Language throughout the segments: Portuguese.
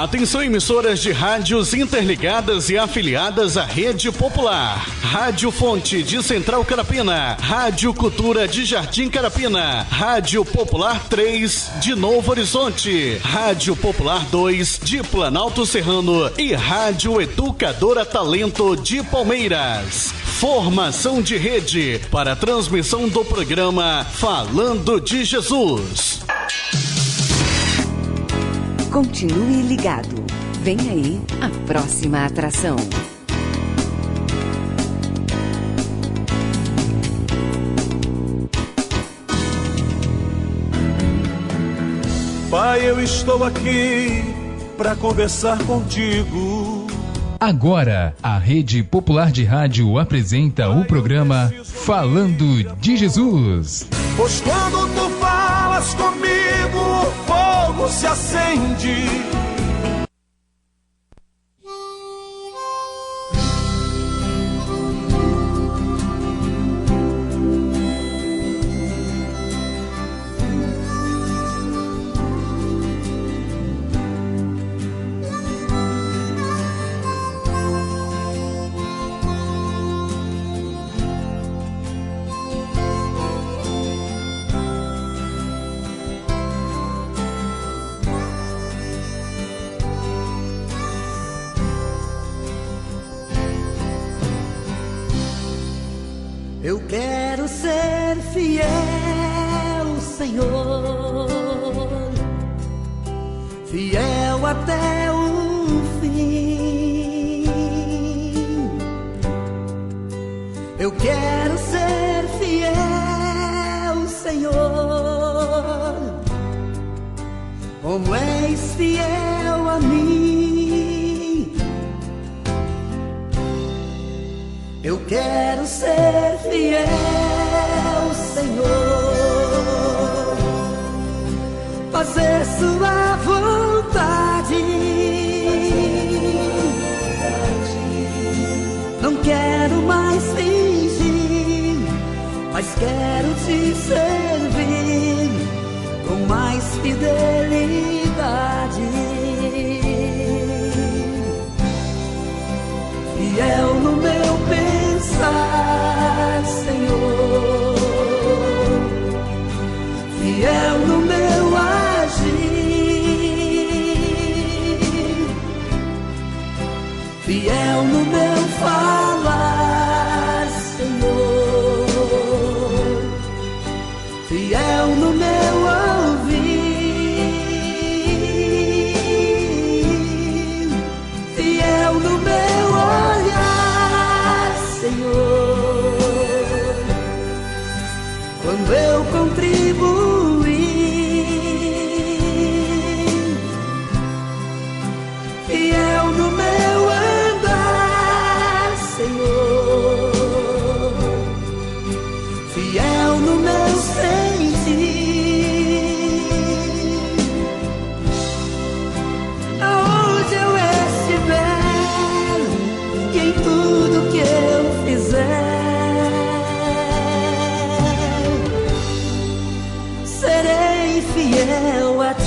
Atenção, emissoras de rádios interligadas e afiliadas à Rede Popular. Rádio Fonte de Central Carapina, Rádio Cultura de Jardim Carapina, Rádio Popular 3 de Novo Horizonte, Rádio Popular 2 de Planalto Serrano e Rádio Educadora Talento de Palmeiras. Formação de rede para a transmissão do programa Falando de Jesus. Continue ligado. Vem aí a próxima atração. Pai, eu estou aqui para conversar contigo. Agora, a Rede Popular de Rádio apresenta o programa Falando de Jesus. Pois quando tu falas comigo, o fogo se acende. Eu quero ser fiel, Senhor, fiel até o fim. Eu quero ser fiel, Senhor, como és fiel a mim. Eu quero ser fiel, Senhor, fazer sua vontade. Não quero mais fingir, mas quero te servir com mais fidelidade. Fiel no meu pensar, Senhor, fiel no meu agir, fiel no meu falar, Senhor, fiel no meu ouvir, fiel no meu olhar, Senhor, quando eu contribuir, fiel no meu andar, Senhor, fiel no meu sentir, aonde eu estiver e em tudo que eu fizer, serei fiel a ti.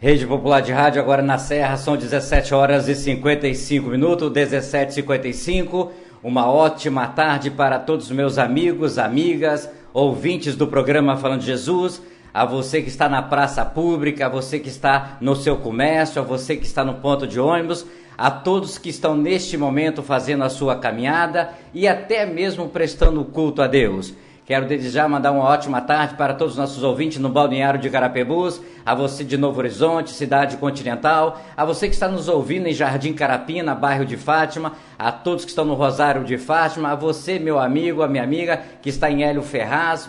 Rede Popular de Rádio, agora na Serra, são 17 horas e 55 minutos, 17h55. Uma ótima tarde para todos os meus amigos, amigas, ouvintes do programa Falando de Jesus, a você que está na praça pública, a você que está no seu comércio, a você que está no ponto de ônibus, a todos que estão neste momento fazendo a sua caminhada e até mesmo prestando culto a Deus. Quero desde já mandar uma ótima tarde para todos os nossos ouvintes no Balneário de Carapebus, a você de Novo Horizonte, cidade continental, a você que está nos ouvindo em Jardim Carapina, bairro de Fátima, a todos que estão no Rosário de Fátima, a você, meu amigo, a minha amiga, que está em Hélio Ferraz,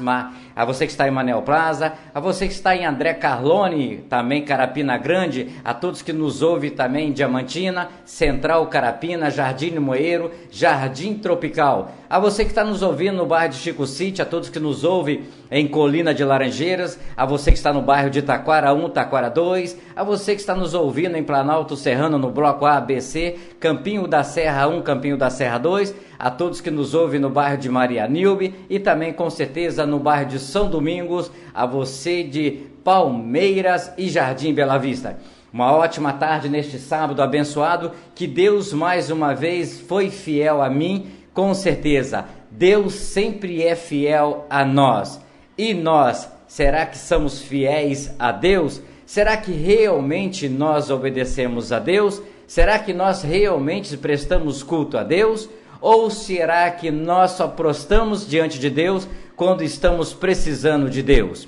a você que está em Manel Plaza, a você que está em André Carlone, também Carapina Grande, a todos que nos ouvem também em Diamantina, Central Carapina, Jardim Limoeiro, Jardim Tropical, a você que está nos ouvindo no bairro de Chico City, a todos que nos ouvem em Colina de Laranjeiras, a você que está no bairro de Taquara 1, Taquara 2, a você que está nos ouvindo em Planalto Serrano, no bloco A, B, C, Campinho da Serra 1, Campinho da Serra 2, a todos que nos ouvem no bairro de Maria Nilbe e também com certeza no bairro de São Domingos, a você de Palmeiras e Jardim Bela Vista. Uma ótima tarde neste sábado abençoado, que Deus mais uma vez foi fiel a mim, com certeza. Deus sempre é fiel a nós. E nós, será que somos fiéis a Deus? Será que realmente nós obedecemos a Deus? Será que nós realmente prestamos culto a Deus? Ou será que nós só prostamos diante de Deus quando estamos precisando de Deus?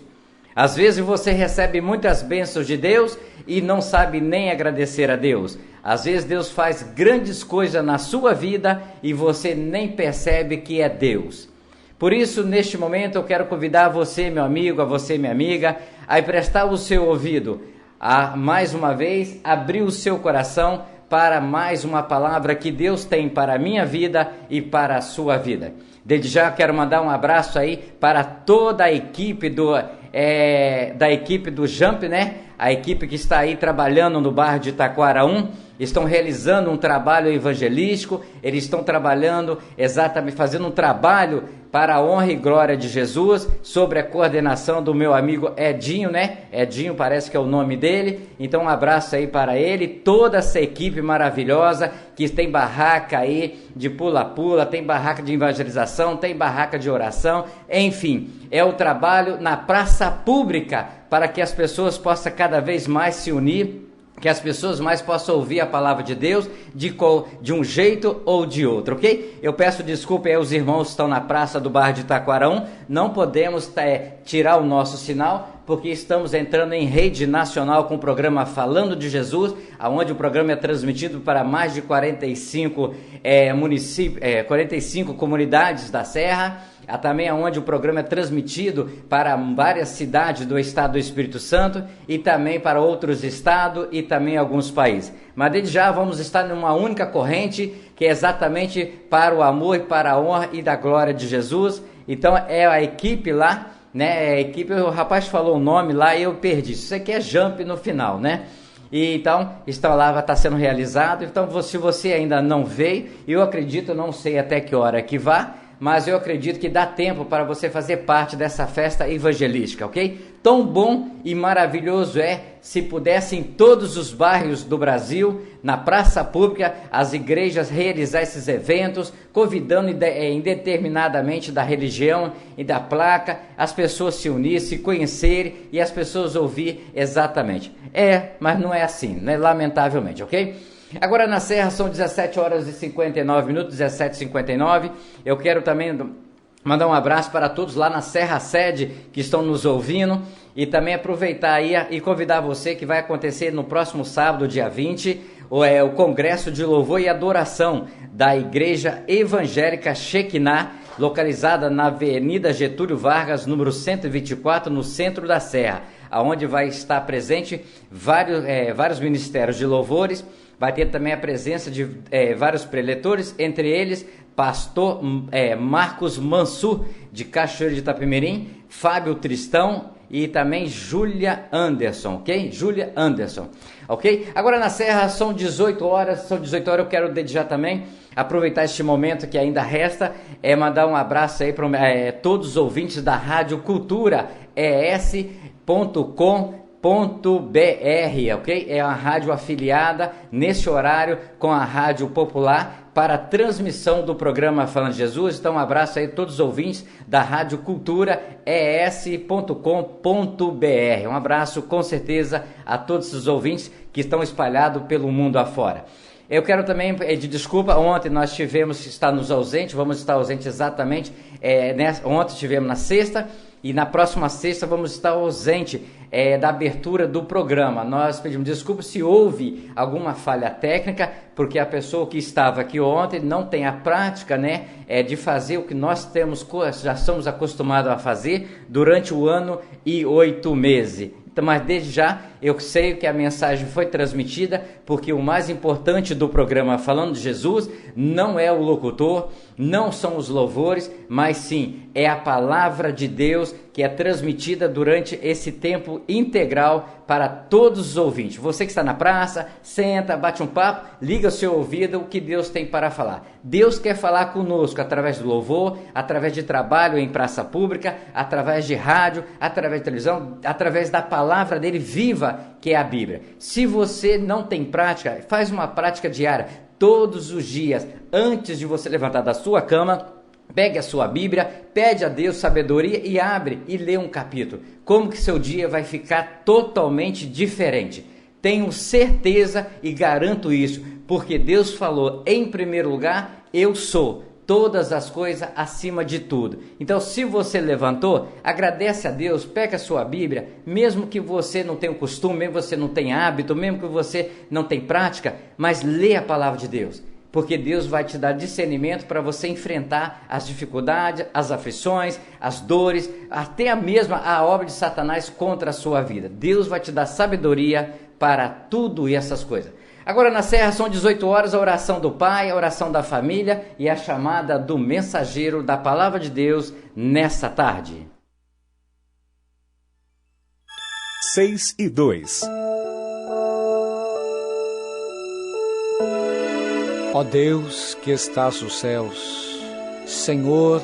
Às vezes você recebe muitas bênçãos de Deus e não sabe nem agradecer a Deus. Às vezes Deus faz grandes coisas na sua vida e você nem percebe que é Deus. Por isso, neste momento, eu quero convidar você, meu amigo, a você, minha amiga, a emprestar o seu ouvido, a, mais uma vez, abrir o seu coração para mais uma palavra que Deus tem para a minha vida e para a sua vida. Desde já quero mandar um abraço aí para toda a equipe da equipe do Jump, né? A equipe que está aí trabalhando no bairro de Taquara 1, estão realizando um trabalho evangelístico, eles estão trabalhando exatamente, fazendo um trabalho para a honra e glória de Jesus, sobre a coordenação do meu amigo Edinho, né? Edinho parece que é o nome dele, então um abraço aí para ele, toda essa equipe maravilhosa, que tem barraca aí de pula-pula, tem barraca de evangelização, tem barraca de oração, enfim, é o trabalho na praça pública, para que as pessoas possam cada vez mais se unir, que as pessoas mais possam ouvir a palavra de Deus de um jeito ou de outro, ok? Eu peço desculpa aí aos irmãos que estão na praça do bairro de Taquarão, não podemos tirar o nosso sinal, porque estamos entrando em rede nacional com o programa Falando de Jesus, onde o programa é transmitido para mais de 45 comunidades da Serra, também onde o programa é transmitido para várias cidades do estado do Espírito Santo e também para outros estados e também alguns países. Mas desde já vamos estar numa única corrente, que é exatamente para o amor e para a honra e da glória de Jesus. Então é a equipe lá, né? A equipe, o rapaz falou o nome lá e eu perdi. Isso aqui é Jump no final, né? E então, está sendo realizado. Então, se você ainda não veio, eu acredito, não sei até que hora que vá, mas eu acredito que dá tempo para você fazer parte dessa festa evangelística, ok? Tão bom e maravilhoso é se pudessem todos os bairros do Brasil, na praça pública, as igrejas realizar esses eventos, convidando indeterminadamente da religião e da placa, as pessoas se unirem, se conhecerem e as pessoas ouvir exatamente. Mas não é assim, né? Lamentavelmente, ok? Agora na Serra são 17 horas e 59 minutos, 17h59. Eu quero também mandar um abraço para todos lá na Serra Sede que estão nos ouvindo e também aproveitar aí e convidar você que vai acontecer no próximo sábado, dia 20, o Congresso de Louvor e Adoração da Igreja Evangélica Shekinah, localizada na Avenida Getúlio Vargas, número 124, no centro da Serra, onde vai estar presente vários ministérios de louvores. Vai ter também a presença de vários preletores, entre eles pastor Marcos Mansur, de Cachoeira de Itapemirim, Fábio Tristão e também Júlia Anderson, ok? Júlia Anderson, ok? Agora na Serra são 18 horas, eu quero desde já também aproveitar este momento que ainda resta, mandar um abraço aí para todos os ouvintes da Rádio Cultura, es.com.br, ok? É a rádio afiliada nesse horário com a Rádio Popular para a transmissão do programa Falando de Jesus. Então um abraço aí a todos os ouvintes da Rádio Cultura es.com.br. Um abraço com certeza a todos os ouvintes que estão espalhados pelo mundo afora. Eu quero também pedir desculpa, ontem nós tivemos, estamos ausentes, vamos estar ausentes exatamente, ontem estivemos na sexta, e na próxima sexta vamos estar ausente da abertura do programa. Nós pedimos desculpa se houve alguma falha técnica, porque a pessoa que estava aqui ontem não tem a prática, de fazer o que nós já somos acostumados a fazer durante o ano e 8 meses. Então, mas desde já eu sei que a mensagem foi transmitida, porque o mais importante do programa Falando de Jesus não é o locutor, não são os louvores, mas sim é a palavra de Deus que é transmitida durante esse tempo integral para todos os ouvintes. Você que está na praça, senta, bate um papo, liga o seu ouvido, o que Deus tem para falar. Deus quer falar conosco através do louvor, através de trabalho em praça pública, através de rádio, através de televisão, através da palavra dele viva, que é a Bíblia. Se você não tem prática, faz uma prática diária, todos os dias, antes de você levantar da sua cama, pegue a sua Bíblia, pede a Deus sabedoria e abre e lê um capítulo. Como que seu dia vai ficar totalmente diferente? Tenho certeza e garanto isso, porque Deus falou, em primeiro lugar, eu sou todas as coisas acima de tudo. Então, se você levantou, agradece a Deus, pega a sua Bíblia, mesmo que você não tenha o costume, mesmo que você não tenha hábito, mesmo que você não tenha prática, mas lê a palavra de Deus. Porque Deus vai te dar discernimento para você enfrentar as dificuldades, as aflições, as dores, até a obra de Satanás contra a sua vida. Deus vai te dar sabedoria para tudo e essas coisas. Agora na Serra são 18 horas, a oração do Pai, a oração da família e a chamada do mensageiro da Palavra de Deus nessa tarde. 6:02. Ó Deus que estás nos céus, Senhor,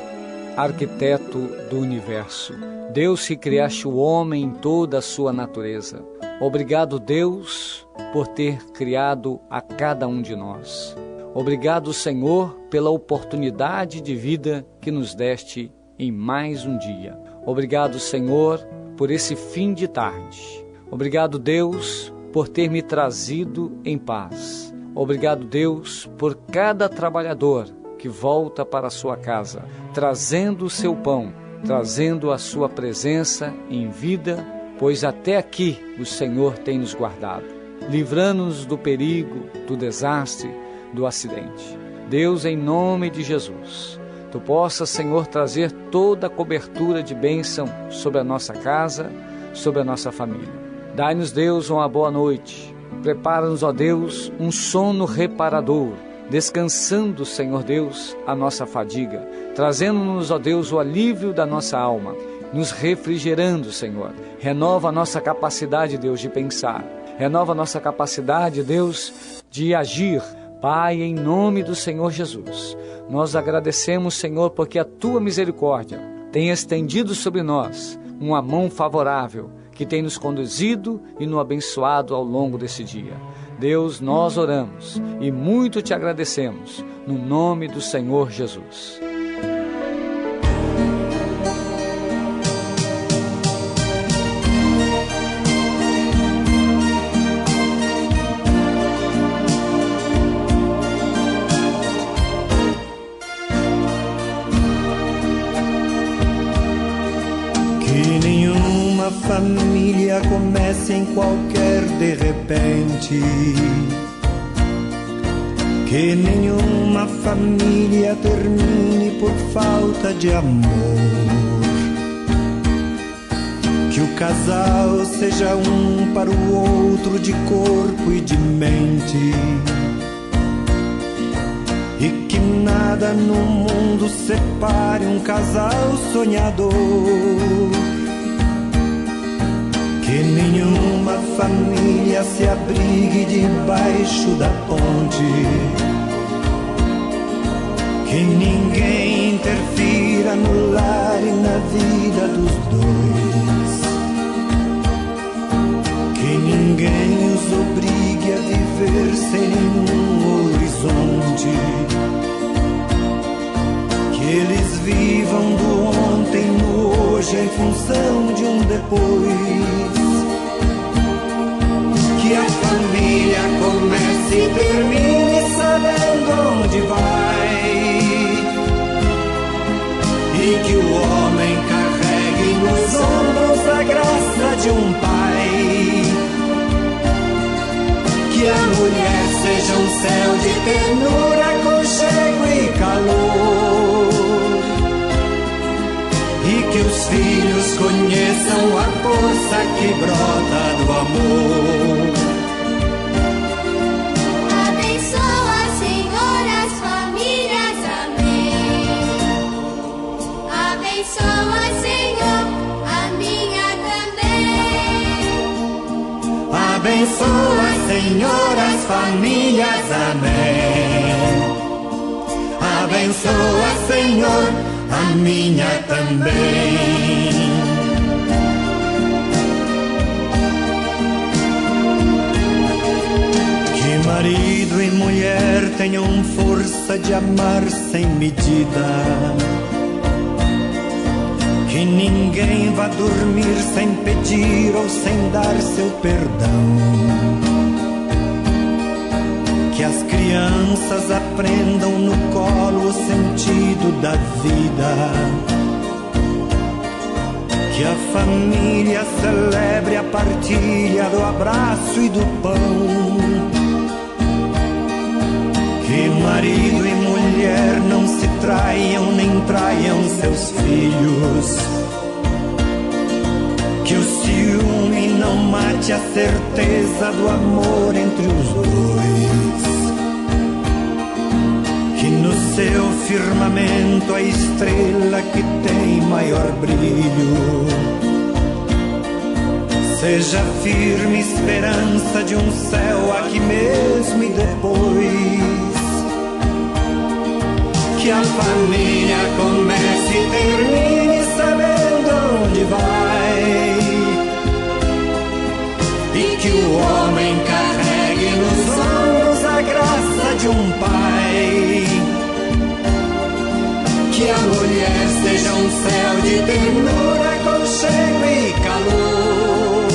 arquiteto do universo, Deus que criaste o homem em toda a sua natureza, obrigado, Deus, por ter criado a cada um de nós. Obrigado, Senhor, pela oportunidade de vida que nos deste em mais um dia. Obrigado, Senhor, por esse fim de tarde. Obrigado, Deus, por ter me trazido em paz. Obrigado, Deus, por cada trabalhador que volta para a sua casa, trazendo o seu pão, trazendo a sua presença em vida, pois até aqui o Senhor tem nos guardado, livrando-nos do perigo, do desastre, do acidente. Deus, em nome de Jesus, Tu possas, Senhor, trazer toda a cobertura de bênção sobre a nossa casa, sobre a nossa família. Dai-nos, Deus, uma boa noite. Prepara-nos, ó Deus, um sono reparador, descansando, Senhor Deus, a nossa fadiga, trazendo-nos, ó Deus, o alívio da nossa alma, nos refrigerando, Senhor. Renova a nossa capacidade, Deus, de pensar. Renova a nossa capacidade, Deus, de agir. Pai, em nome do Senhor Jesus, nós agradecemos, Senhor, porque a Tua misericórdia tem estendido sobre nós uma mão favorável, que tem nos conduzido e nos abençoado ao longo desse dia. Deus, nós oramos e muito te agradecemos, no nome do Senhor Jesus. Família comece em qualquer de repente, que nenhuma família termine por falta de amor, que o casal seja um para o outro de corpo e de mente, e que nada no mundo separe um casal sonhador. Que nenhuma família se abrigue debaixo da ponte, que ninguém interfira no lar e na vida dos dois, ninguém os obrigue a viver sem nenhum horizonte. Que eles vivam do ontem no hoje em função de um depois. Que a família comece e termine sabendo onde vai. E que o homem carregue nos ombros a graça de um pai. Que a mulher seja um céu de ternura, aconchego e calor. E que os filhos conheçam a força que brota do amor. Abençoa, Senhor, as famílias, amém. Abençoa, Senhor, a minha também. Abençoa, Senhor, as famílias, amém. Abençoa, Senhor, a minha também. Que marido e mulher tenham força de amar sem medida. Que ninguém vá dormir sem pedir ou sem dar seu perdão. Que as crianças aprendam no colo o sentido da vida. Que a família celebre a partilha do abraço e do pão. Que marido e mulher não se traiam nem traiam seus filhos. Que o ciúme não mate a certeza do amor entre os dois. Que no seu firmamento a estrela que tem maior brilho seja firme esperança de um céu aqui mesmo e depois. Que a família comece e termine sabendo onde vai. E que o homem carregue nos ombros a graça de um pai. Que a mulher seja um céu de ternura, aconchego e calor.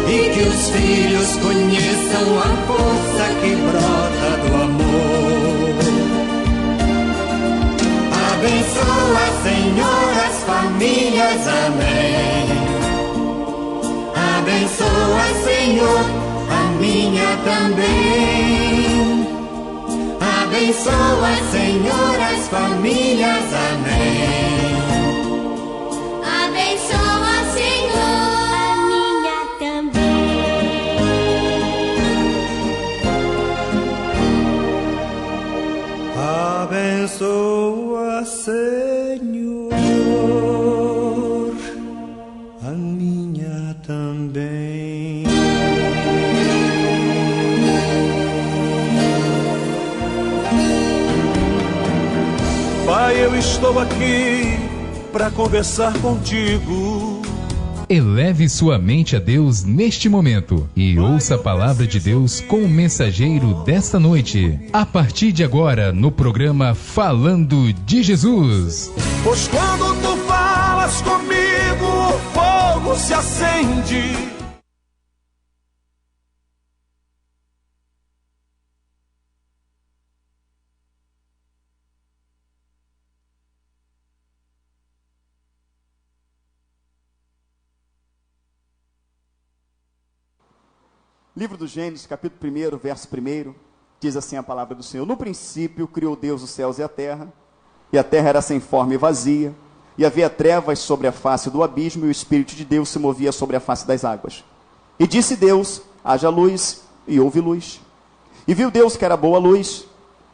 E que os filhos conheçam a força que brota do amor. Abençoa, Senhor, as famílias, amém. Abençoa, Senhor, a minha também. Abençoa, Senhor, as famílias, amém. Abençoa, Senhor, a minha também. Abençoa, Senhor, a minha também. Pai, eu estou aqui para conversar contigo. Eleve sua mente a Deus neste momento e ouça a palavra de Deus com o mensageiro desta noite. A partir de agora, no programa Falando de Jesus. Pois quando tu falas comigo, o fogo se acende. Livro do Gênesis, capítulo 1, verso 1, diz assim a palavra do Senhor. No princípio criou Deus os céus e a terra era sem forma e vazia, e havia trevas sobre a face do abismo, e o Espírito de Deus se movia sobre a face das águas. E disse Deus, haja luz, e houve luz. E viu Deus que era boa a luz,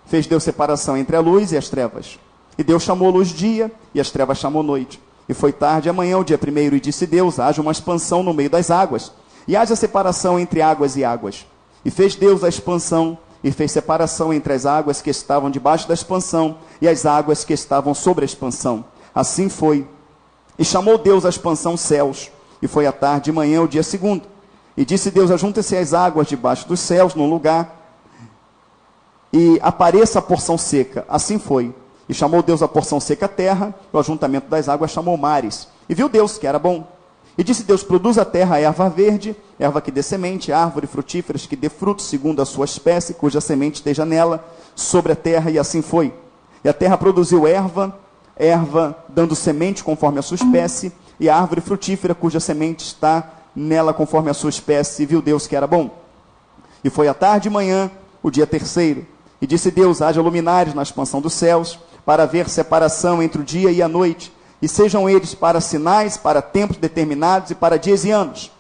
fez Deus separação entre a luz e as trevas. E Deus chamou a luz dia, e as trevas chamou noite. E foi tarde amanhã, o dia 1, e disse Deus, haja uma expansão no meio das águas, e haja separação entre águas e águas. E fez Deus a expansão, e fez separação entre as águas que estavam debaixo da expansão, e as águas que estavam sobre a expansão. Assim foi. E chamou Deus a expansão céus, E foi à tarde e manhã o dia segundo. E disse Deus: ajuntem-se as águas debaixo dos céus num lugar, e apareça a porção seca. Assim foi. E chamou Deus a porção seca terra, o ajuntamento das águas chamou mares. E viu Deus que era bom. E disse Deus: produz a terra erva verde, erva que dê semente, árvore frutíferas que dê fruto segundo a sua espécie, cuja semente esteja nela, sobre a terra. E assim foi. E a terra produziu erva dando semente conforme a sua espécie, e a árvore frutífera cuja semente está nela conforme a sua espécie. E viu Deus que era bom. E foi à tarde e manhã o dia terceiro. E disse Deus: haja luminares na expansão dos céus, para haver separação entre o dia e a noite, e sejam eles para sinais, para tempos determinados e para dias e anos.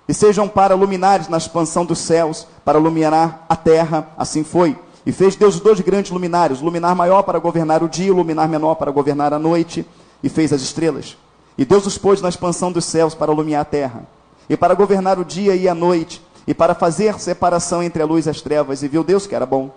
E sejam para luminares na expansão dos céus, para iluminar a terra. Assim foi. E fez Deus 2 grandes luminares, o luminar maior para governar o dia, o luminar menor para governar a noite, e fez as estrelas. E Deus os pôs na expansão dos céus para iluminar a terra, e para governar o dia e a noite, e para fazer separação entre a luz e as trevas. E viu Deus que era bom.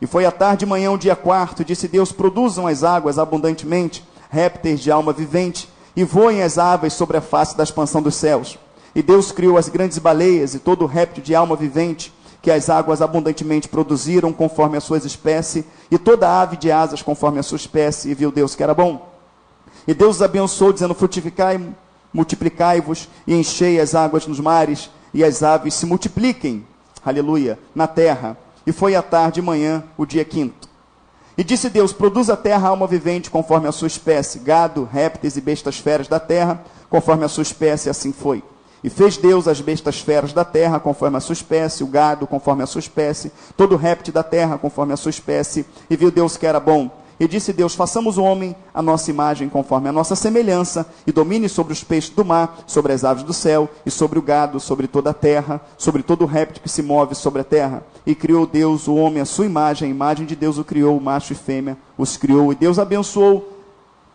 E foi à tarde e manhã o dia quarto, e disse Deus: produzam as águas abundantemente, répteis de alma vivente, e voem as aves sobre a face da expansão dos céus. E Deus criou as grandes baleias e todo réptil de alma vivente, que as águas abundantemente produziram conforme as suas espécies, e toda ave de asas conforme a sua espécie. E viu Deus que era bom. E Deus os abençoou, dizendo: frutificai, multiplicai-vos, e enchei as águas nos mares, e as aves se multipliquem, aleluia, na terra. E foi à tarde e manhã o dia quinto. E disse Deus: produz a terra alma vivente conforme a sua espécie, gado, répteis e bestas feras da terra, conforme a sua espécie. Assim foi. E fez Deus as bestas feras da terra conforme a sua espécie, o gado conforme a sua espécie, todo réptil da terra conforme a sua espécie. E viu Deus que era bom. E disse Deus: façamos o homem a nossa imagem conforme a nossa semelhança, e domine sobre os peixes do mar, sobre as aves do céu, e sobre o gado, sobre toda a terra, sobre todo o réptil que se move sobre a terra. E criou Deus o homem à sua imagem, a imagem de Deus o criou, macho e fêmea os criou. E Deus abençoou,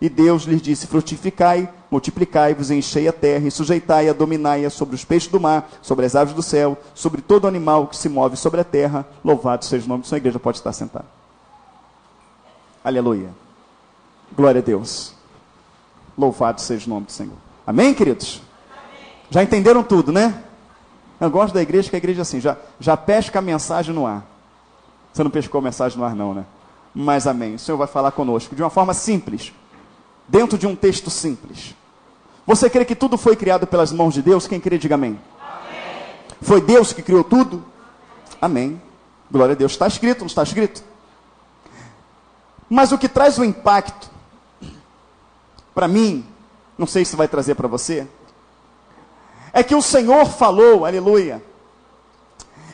e Deus lhes disse: frutificai, multiplicai-vos, enchei a terra, e sujeitai-a, dominai-a sobre os peixes do mar, sobre as aves do céu, sobre todo animal que se move sobre a terra. Louvado seja o nome do Senhor. A igreja pode estar sentada. Aleluia. Glória a Deus. Louvado seja o nome do Senhor. Amém, queridos? Amém. Já entenderam tudo, né? Eu gosto da igreja, que a igreja é assim, já pesca a mensagem no ar. Você não pescou a mensagem no ar não, né? Mas amém. O Senhor vai falar conosco de uma forma simples, dentro de um texto simples. Você crê que tudo foi criado pelas mãos de Deus? Quem crê, diga amém. Amém. Foi Deus que criou tudo? Amém. Glória a Deus. Está escrito, não está escrito? Mas o que traz o impacto, para mim, não sei se vai trazer para você, é que o Senhor falou, aleluia,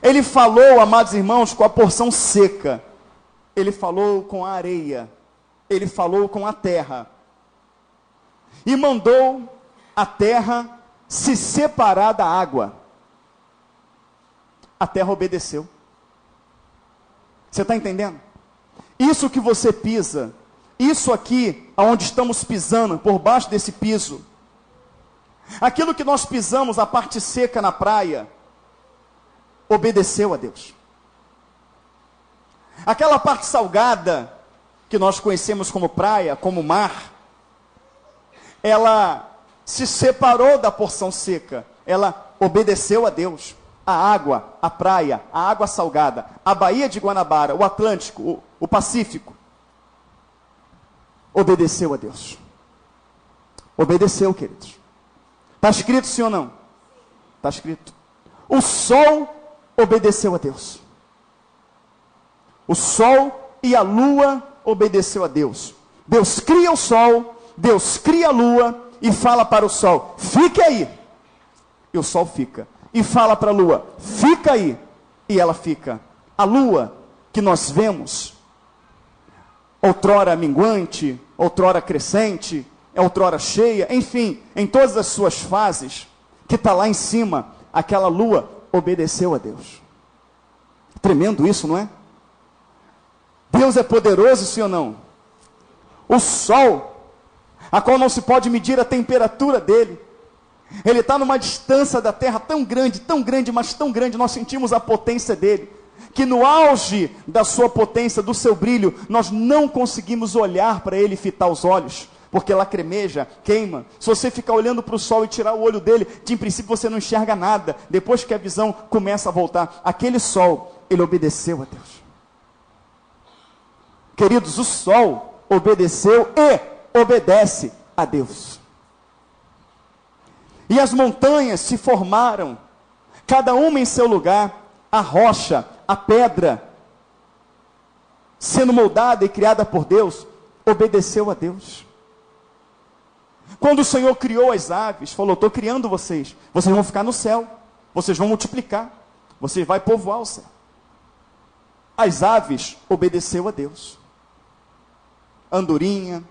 Ele falou, amados irmãos, com a porção seca, Ele falou com a areia, Ele falou com a terra, e mandou a terra se separar da água. A terra obedeceu. Você está entendendo? Isso que você pisa, isso aqui, aonde estamos pisando, por baixo desse piso, aquilo que nós pisamos, a parte seca na praia, obedeceu a Deus. Aquela parte salgada, que nós conhecemos como praia, como mar, ela se separou da porção seca, ela obedeceu a Deus. A água, a praia, a água salgada, a Baía de Guanabara, o Atlântico, o Pacífico, obedeceu a Deus. Obedeceu, queridos. Está escrito sim ou não? Está escrito. O sol obedeceu a Deus. O sol e a lua obedeceu a Deus. Deus cria o sol, Deus cria a lua e fala para o sol: fique aí. E o sol fica. E fala para a lua: fica aí. E ela fica. A lua que nós vemos, outrora minguante, outrora crescente, outrora cheia, enfim, em todas as suas fases, que está lá em cima, aquela lua obedeceu a Deus. Tremendo isso, não é? Deus é poderoso, sim ou não? O sol, a qual não se pode medir a temperatura dele, ele está numa distância da terra tão grande, mas tão grande, nós sentimos a potência dele, que no auge da sua potência, do seu brilho, nós não conseguimos olhar para ele e fitar os olhos, porque lacrimeja, queima. Se você ficar olhando para o sol e tirar o olho dele, de princípio você não enxerga nada. Depois que a visão começa a voltar, aquele sol, ele obedeceu a Deus. Queridos, o sol obedeceu e obedece a Deus. E as montanhas se formaram, cada uma em seu lugar, a rocha, a pedra, sendo moldada e criada por Deus, obedeceu a Deus. Quando o Senhor criou as aves, falou: estou criando vocês, vocês vão ficar no céu, vocês vão multiplicar, vocês vão povoar o céu. As aves obedeceu a Deus. A andorinha,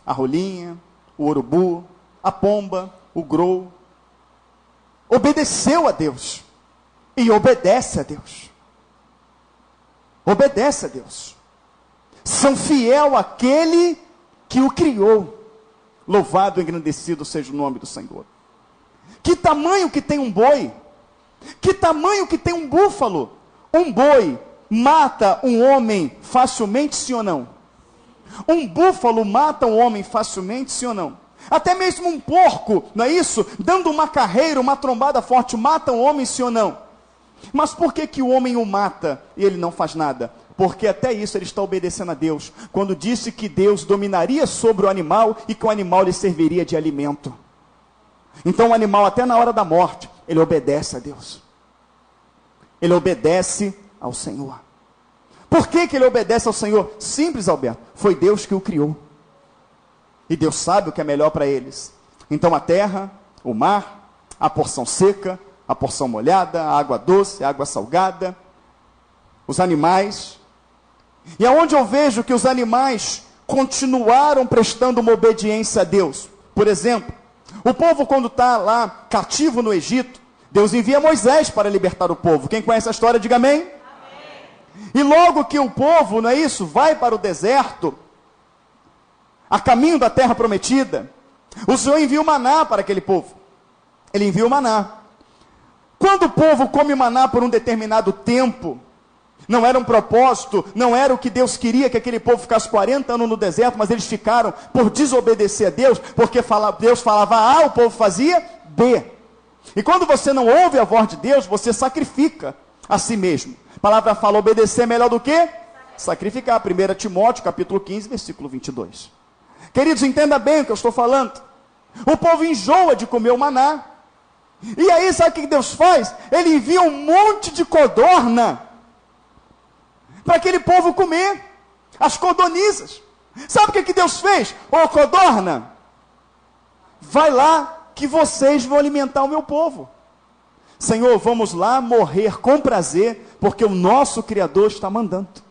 a rolinha, o urubu, a pomba, o grou, obedeceu a Deus e obedece a Deus. Obedece a Deus. São fiel àquele que o criou. Louvado e engrandecido seja o nome do Senhor. Que tamanho que tem um boi? Que tamanho que tem um búfalo? Um boi mata um homem facilmente, sim ou não? Um búfalo mata um homem facilmente, sim ou não? Até mesmo um porco, não é isso? Dando uma carreira, uma trombada forte, mata um homem, sim ou não? Mas por que que o homem o mata e ele não faz nada? Porque até isso ele está obedecendo a Deus, quando disse que Deus dominaria sobre o animal e que o animal lhe serviria de alimento. Então o animal, até na hora da morte, ele obedece a Deus. Ele obedece ao Senhor. Por que que ele obedece ao Senhor? Simples, Alberto. Foi Deus que o criou. E Deus sabe o que é melhor para eles. Então a terra, o mar, a porção seca, a porção molhada, a água doce, a água salgada, os animais. E aonde eu vejo que os animais continuaram prestando uma obediência a Deus. Por exemplo, o povo quando está lá cativo no Egito, Deus envia Moisés para libertar o povo. Quem conhece a história, diga amém. Amém. E logo que o povo, não é isso, vai para o deserto, a caminho da terra prometida, o Senhor envia o maná para aquele povo. Ele envia o maná. Quando o povo come maná por um determinado tempo, não era um propósito, não era o que Deus queria, que aquele povo ficasse 40 anos no deserto, mas eles ficaram por desobedecer a Deus, porque Deus falava A, o povo fazia B. E quando você não ouve a voz de Deus, você sacrifica a si mesmo. A palavra fala: obedecer é melhor do que sacrificar. 1 Timóteo, capítulo 15, versículo 22. Queridos, entenda bem o que eu estou falando. O povo enjoa de comer o maná. E aí, sabe o que Deus faz? Ele envia um monte de codorna para aquele povo comer. As codornizas. Sabe o que Deus fez? Ô codorna, vai lá que vocês vão alimentar o meu povo. Senhor, vamos lá morrer com prazer, porque o nosso Criador está mandando.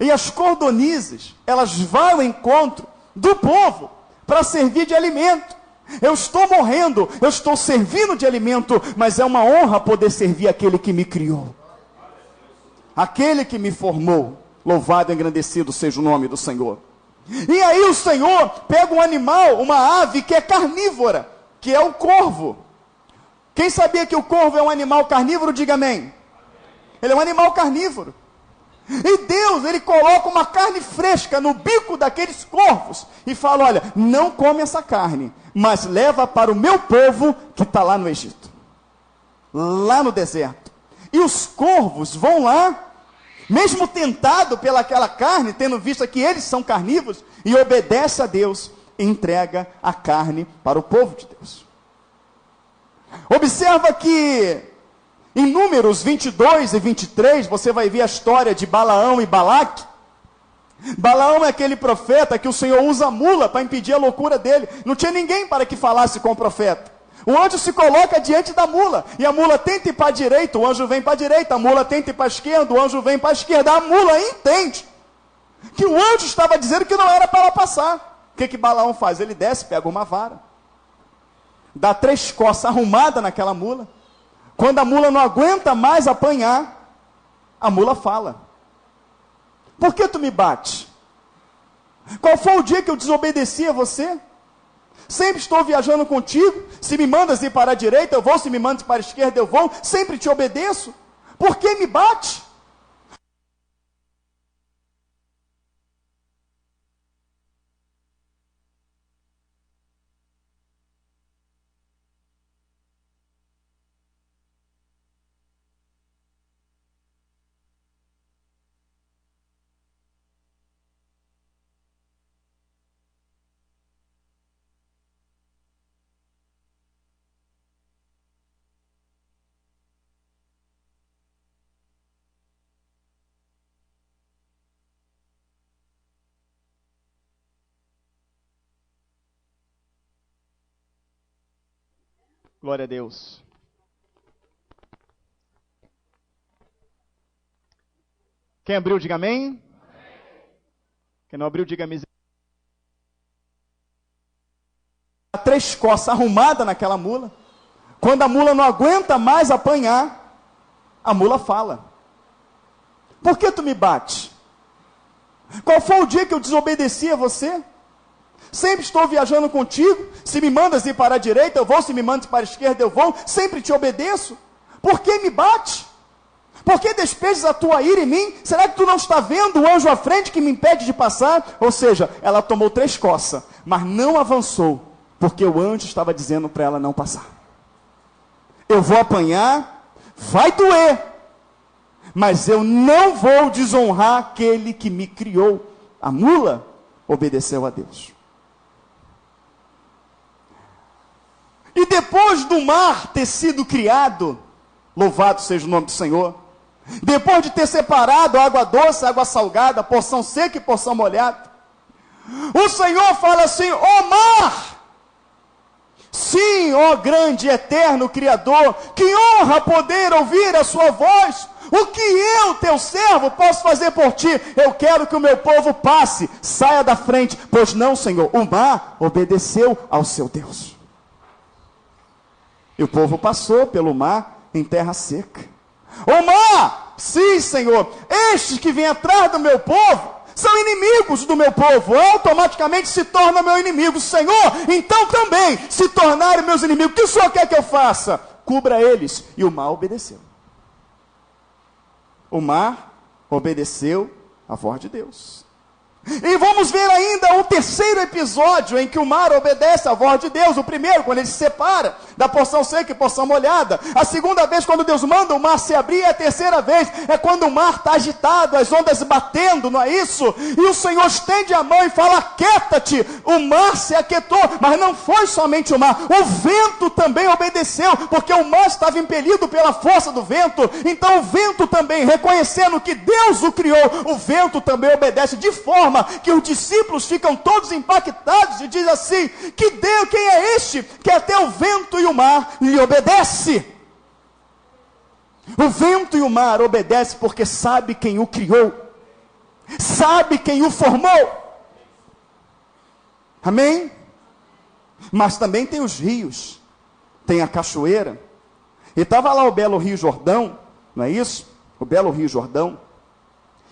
E as codornizes, elas vão ao encontro do povo para servir de alimento. Eu estou morrendo, eu estou servindo de alimento, mas é uma honra poder servir aquele que me criou, aquele que me formou. Louvado e engrandecido seja o nome do Senhor. E aí o Senhor pega um animal, uma ave que é carnívora, que é o corvo. Quem sabia que o corvo é um animal carnívoro, diga amém. Ele é um animal carnívoro. E Deus, ele coloca uma carne fresca no bico daqueles corvos e fala: olha, não come essa carne, mas leva para o meu povo que está lá no Egito, lá no deserto. E os corvos vão lá, mesmo tentado pelaquela carne, tendo visto que eles são carnívoros, e obedece a Deus e entrega a carne para o povo de Deus. Observa que em Números 22 e 23, você vai ver a história de Balaão e Balaque. Balaão é aquele profeta que o Senhor usa a mula para impedir a loucura dele. Não tinha ninguém para que falasse com o profeta. O anjo se coloca diante da mula, e a mula tenta ir para a direita, o anjo vem para a direita, a mula tenta ir para a esquerda, o anjo vem para a esquerda. A mula entende que o anjo estava dizendo que não era para ela passar. O que Balaão faz? Ele desce, pega uma vara, dá 3 coças arrumadas naquela mula. Quando a mula não aguenta mais apanhar, a mula fala: por que tu me bate? Qual foi o dia que eu desobedeci a você? Sempre estou viajando contigo. Se me mandas ir para a direita, eu vou. Se me mandas para a esquerda, eu vou. Sempre te obedeço. Por que me bate? Glória a Deus. Quem abriu, diga amém. Quem não abriu, diga misericórdia. 3 costas arrumadas naquela mula. Quando a mula não aguenta mais apanhar, a mula fala: por que tu me bate? Qual foi o dia que eu desobedeci a você? Sempre estou viajando contigo. Se me mandas ir para a direita, eu vou. Se me mandas para a esquerda, eu vou. Sempre te obedeço. Por que me bate? Por que despejas a tua ira em mim? Será que tu não está vendo o anjo à frente que me impede de passar? Ou seja, ela tomou 3 coças, mas não avançou, porque o anjo estava dizendo para ela não passar. Eu vou apanhar, vai doer, mas eu não vou desonrar aquele que me criou. A mula obedeceu a Deus. E depois do mar ter sido criado, louvado seja o nome do Senhor, depois de ter separado a água doce, a água salgada, porção seca e porção molhada, o Senhor fala assim: ó mar, sim, ó grande e eterno Criador, que honra poder ouvir a sua voz. O que eu, teu servo, posso fazer por ti? Eu quero que o meu povo passe, saia da frente. Pois não, Senhor, o mar obedeceu ao seu Deus. E o povo passou pelo mar em terra seca. O mar, sim, Senhor, estes que vêm atrás do meu povo são inimigos do meu povo, automaticamente se tornam meu inimigo. Senhor, então também se tornarem meus inimigos. O que o Senhor quer que eu faça? Cubra eles. E o mar obedeceu. O mar obedeceu à voz de Deus. E vamos ver ainda o terceiro episódio em que o mar obedece à voz de Deus. O primeiro, quando ele se separa da porção seca e porção molhada. A segunda vez, quando Deus manda o mar se abrir. E a terceira vez é quando o mar está agitado, as ondas batendo, não é isso? E o Senhor estende a mão e fala: aquieta-te. O mar se aquietou, mas não foi somente o mar. O vento também obedeceu, porque o mar estava impelido pela força do vento. Então o vento também, reconhecendo que Deus o criou, o vento também obedece, de forma que os discípulos ficam todos impactados e dizem assim: que Deus, quem é este que até o vento e o mar lhe obedece? O vento e o mar obedecem porque sabe quem o criou, sabe quem o formou. Amém? Mas também tem os rios, tem a cachoeira. E estava lá o belo Rio Jordão, não é isso? O belo Rio Jordão.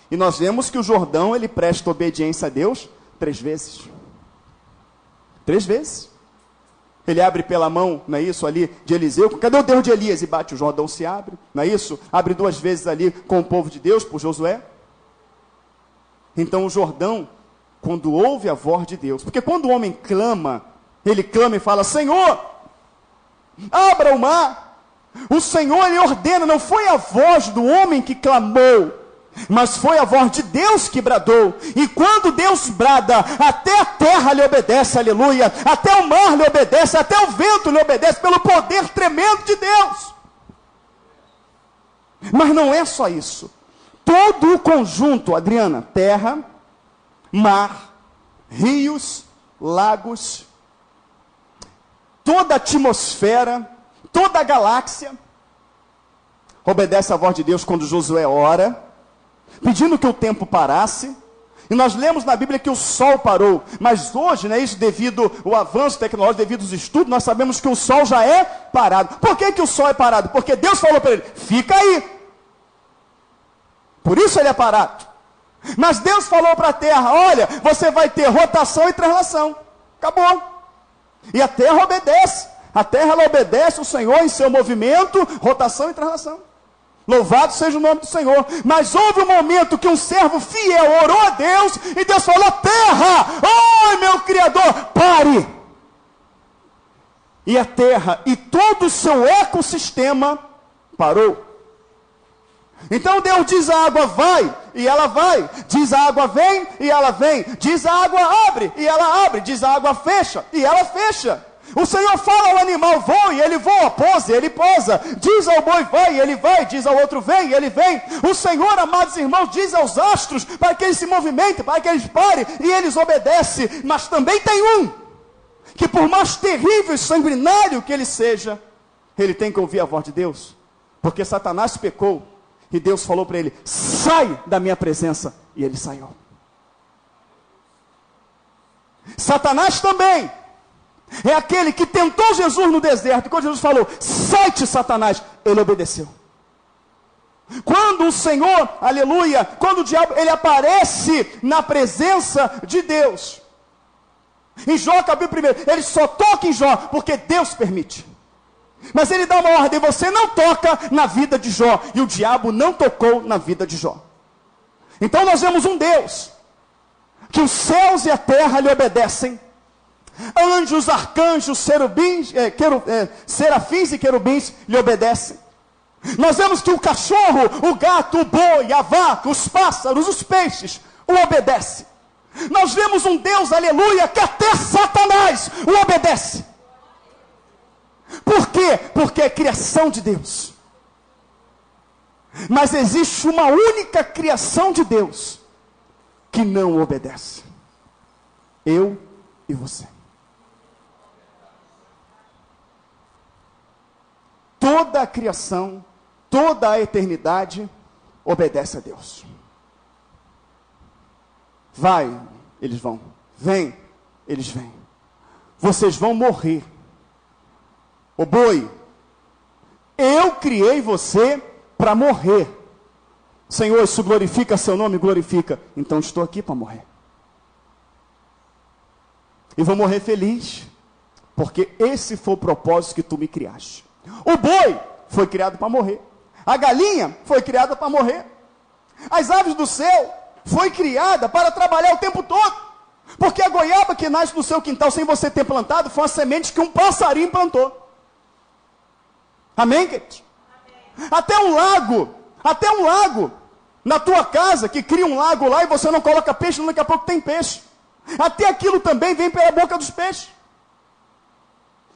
E nós vemos que o Jordão, ele presta obediência a Deus 3 vezes. 3 vezes. Ele abre pela mão, não é isso, ali de Eliseu. Cadê o Deus de Elias? E bate, o Jordão se abre, não é isso? Abre 2 vezes ali com o povo de Deus, por Josué. Então o Jordão, quando ouve a voz de Deus, porque quando o homem clama, ele clama e fala: Senhor, abra o mar. O Senhor, ele ordena, não foi a voz do homem que clamou, mas foi a voz de Deus que bradou. E quando Deus brada, até a terra lhe obedece, aleluia. Até o mar lhe obedece, até o vento lhe obedece, pelo poder tremendo de Deus. Mas não é só isso. Todo o conjunto, Adriana, terra, mar, rios, lagos, toda a atmosfera, toda a galáxia, obedece à voz de Deus quando Josué ora, pedindo que o tempo parasse. E nós lemos na Bíblia que o sol parou. Mas hoje, né, isso devido ao avanço tecnológico, devido aos estudos, nós sabemos que o sol já é parado. Por que o sol é parado? Porque Deus falou para ele: fica aí. Por isso ele é parado. Mas Deus falou para a terra: olha, você vai ter rotação e translação. Acabou. E a terra obedece. A terra, ela obedece o Senhor em seu movimento, rotação e translação. Louvado seja o nome do Senhor. Mas houve um momento que um servo fiel orou a Deus, e Deus falou: terra, oi meu Criador, pare. E a terra e todo o seu ecossistema parou. Então Deus diz à água: vai, e ela vai. Diz a água: vem, e ela vem. Diz a água: abre, e ela abre. Diz a água: fecha, e ela fecha. O Senhor fala ao animal: voa, e ele voa. Pose, ele posa. Diz ao boi: vai, e ele vai. Diz ao outro: vem, e ele vem. O Senhor, amados irmãos, diz aos astros para que eles se movimentem, para que eles parem, e eles obedecem. Mas também tem um, que por mais terrível e sanguinário que ele seja, ele tem que ouvir a voz de Deus? Porque Satanás pecou e Deus falou para ele: sai da minha presença, e ele saiu. Satanás também é aquele que tentou Jesus no deserto, e quando Jesus falou: sai-te, Satanás, ele obedeceu. Quando o Senhor, aleluia, quando o diabo, ele aparece na presença de Deus, em Jó capítulo 1, ele só toca em Jó porque Deus permite. Mas ele dá uma ordem: você não toca na vida de Jó. E o diabo não tocou na vida de Jó. Então nós vemos um Deus que os céus e a terra lhe obedecem. Anjos, arcanjos, serafins e querubins lhe obedecem. Nós vemos que o cachorro, o gato, o boi, a vaca, os pássaros, os peixes o obedecem. Nós vemos um Deus, aleluia, que até Satanás o obedece. Por quê? Porque é criação de Deus. Mas existe uma única criação de Deus que não obedece: eu e você. Toda a criação, toda a eternidade obedece a Deus. Vai, eles vão. Vem, eles vêm. Vocês vão morrer. Ô boi, eu criei você para morrer. Senhor, isso glorifica seu nome? Glorifica. Então estou aqui para morrer. E vou morrer feliz, porque esse foi o propósito que tu me criaste. O boi foi criado para morrer. A galinha foi criada para morrer. As aves do céu foi criada para trabalhar o tempo todo. Porque a goiaba que nasce no seu quintal sem você ter plantado foi uma semente que um passarinho plantou. Amém, queridos? Até um lago na tua casa, que cria um lago lá e você não coloca peixe, daqui a pouco tem peixe. Até aquilo também vem pela boca dos peixes.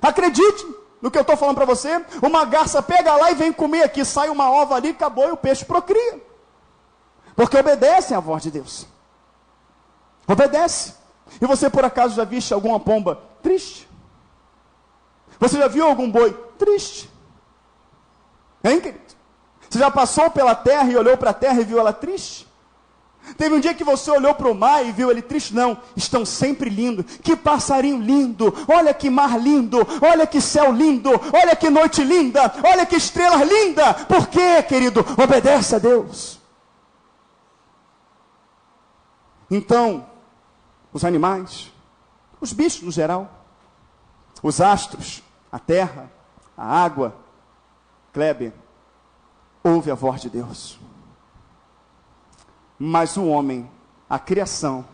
Acredite no que eu estou falando para você. Uma garça pega lá e vem comer aqui, sai uma ova ali, acabou, e o peixe procria. Porque obedecem à voz de Deus. Obedece. E você por acaso já viste alguma pomba triste? Você já viu algum boi triste? Hein, querido? Você já passou pela terra e olhou para a terra e viu ela triste? Teve um dia que você olhou para o mar e viu ele triste? Não, estão sempre lindos. Que passarinho lindo, olha que mar lindo, olha que céu lindo, olha que noite linda, olha que estrela linda. Por quê, querido? Obedece a Deus. Então, os animais, os bichos no geral, os astros, a terra, a água, Kleber, ouve a voz de Deus. Mas o homem, a criação,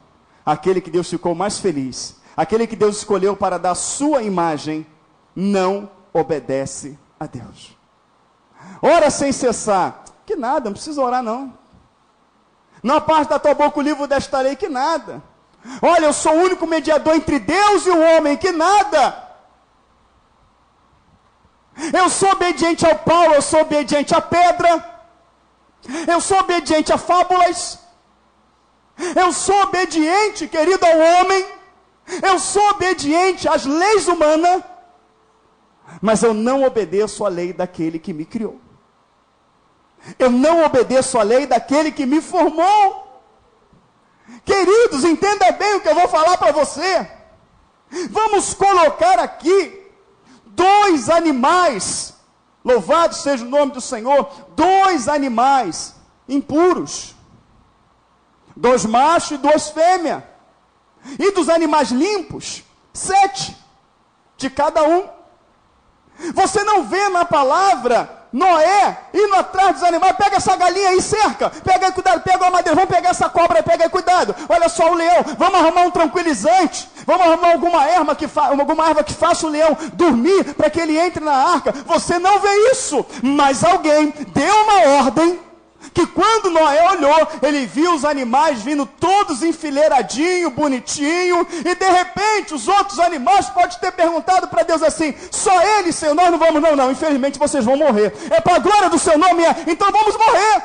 aquele que Deus ficou mais feliz, aquele que Deus escolheu para dar a sua imagem, não obedece a Deus. Ora sem cessar. Que nada, não precisa orar não. Não parte da tua boca o livro desta lei, que nada. Olha, eu sou o único mediador entre Deus e o homem, que nada. Eu sou obediente ao pau, eu sou obediente à pedra. Eu sou obediente a fábulas. Eu sou obediente, querido, ao homem. Eu sou obediente às leis humanas. Mas eu não obedeço à lei daquele que me criou. Eu não obedeço à lei daquele que me formou. Queridos, entenda bem o que eu vou falar para você. Vamos colocar aqui dois animais, louvado seja o nome do Senhor, dois animais impuros, 2 machos e 2 fêmeas, e dos animais limpos, 7 de cada um. Você não vê na palavra Noé indo atrás dos animais: pega essa galinha aí, cerca, pega aí, cuidado, pega a madeira, vamos pegar essa cobra aí, pega aí, cuidado, olha só o leão, vamos arrumar um tranquilizante, vamos arrumar alguma erva que faça o leão dormir, para que ele entre na arca. Você não vê isso, mas alguém deu uma ordem, que quando Noé olhou, ele viu os animais vindo todos enfileiradinho, bonitinho, e de repente os outros animais podem ter perguntado para Deus assim: só ele, Senhor, nós não vamos, não, infelizmente vocês vão morrer, é para a glória do seu nome, então vamos morrer.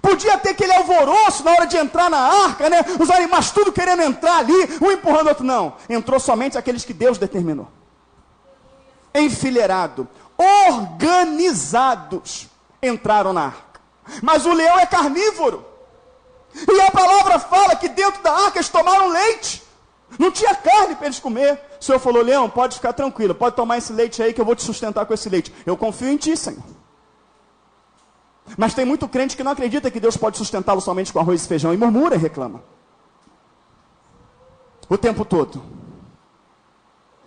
Podia ter aquele alvoroço na hora de entrar na arca, né? Os animais tudo querendo entrar ali, um empurrando o outro. Não, entrou somente aqueles que Deus determinou. enfileirado, organizados, entraram na arca. Mas o leão é carnívoro. E a palavra fala que dentro da arca eles tomaram leite. Não tinha carne para eles comer. O Senhor falou: leão, pode ficar tranquilo, pode tomar esse leite aí que eu vou te sustentar com esse leite. Eu confio em ti, Senhor. Mas tem muito crente que não acredita que Deus pode sustentá-lo somente com arroz e feijão, e murmura e reclama o tempo todo.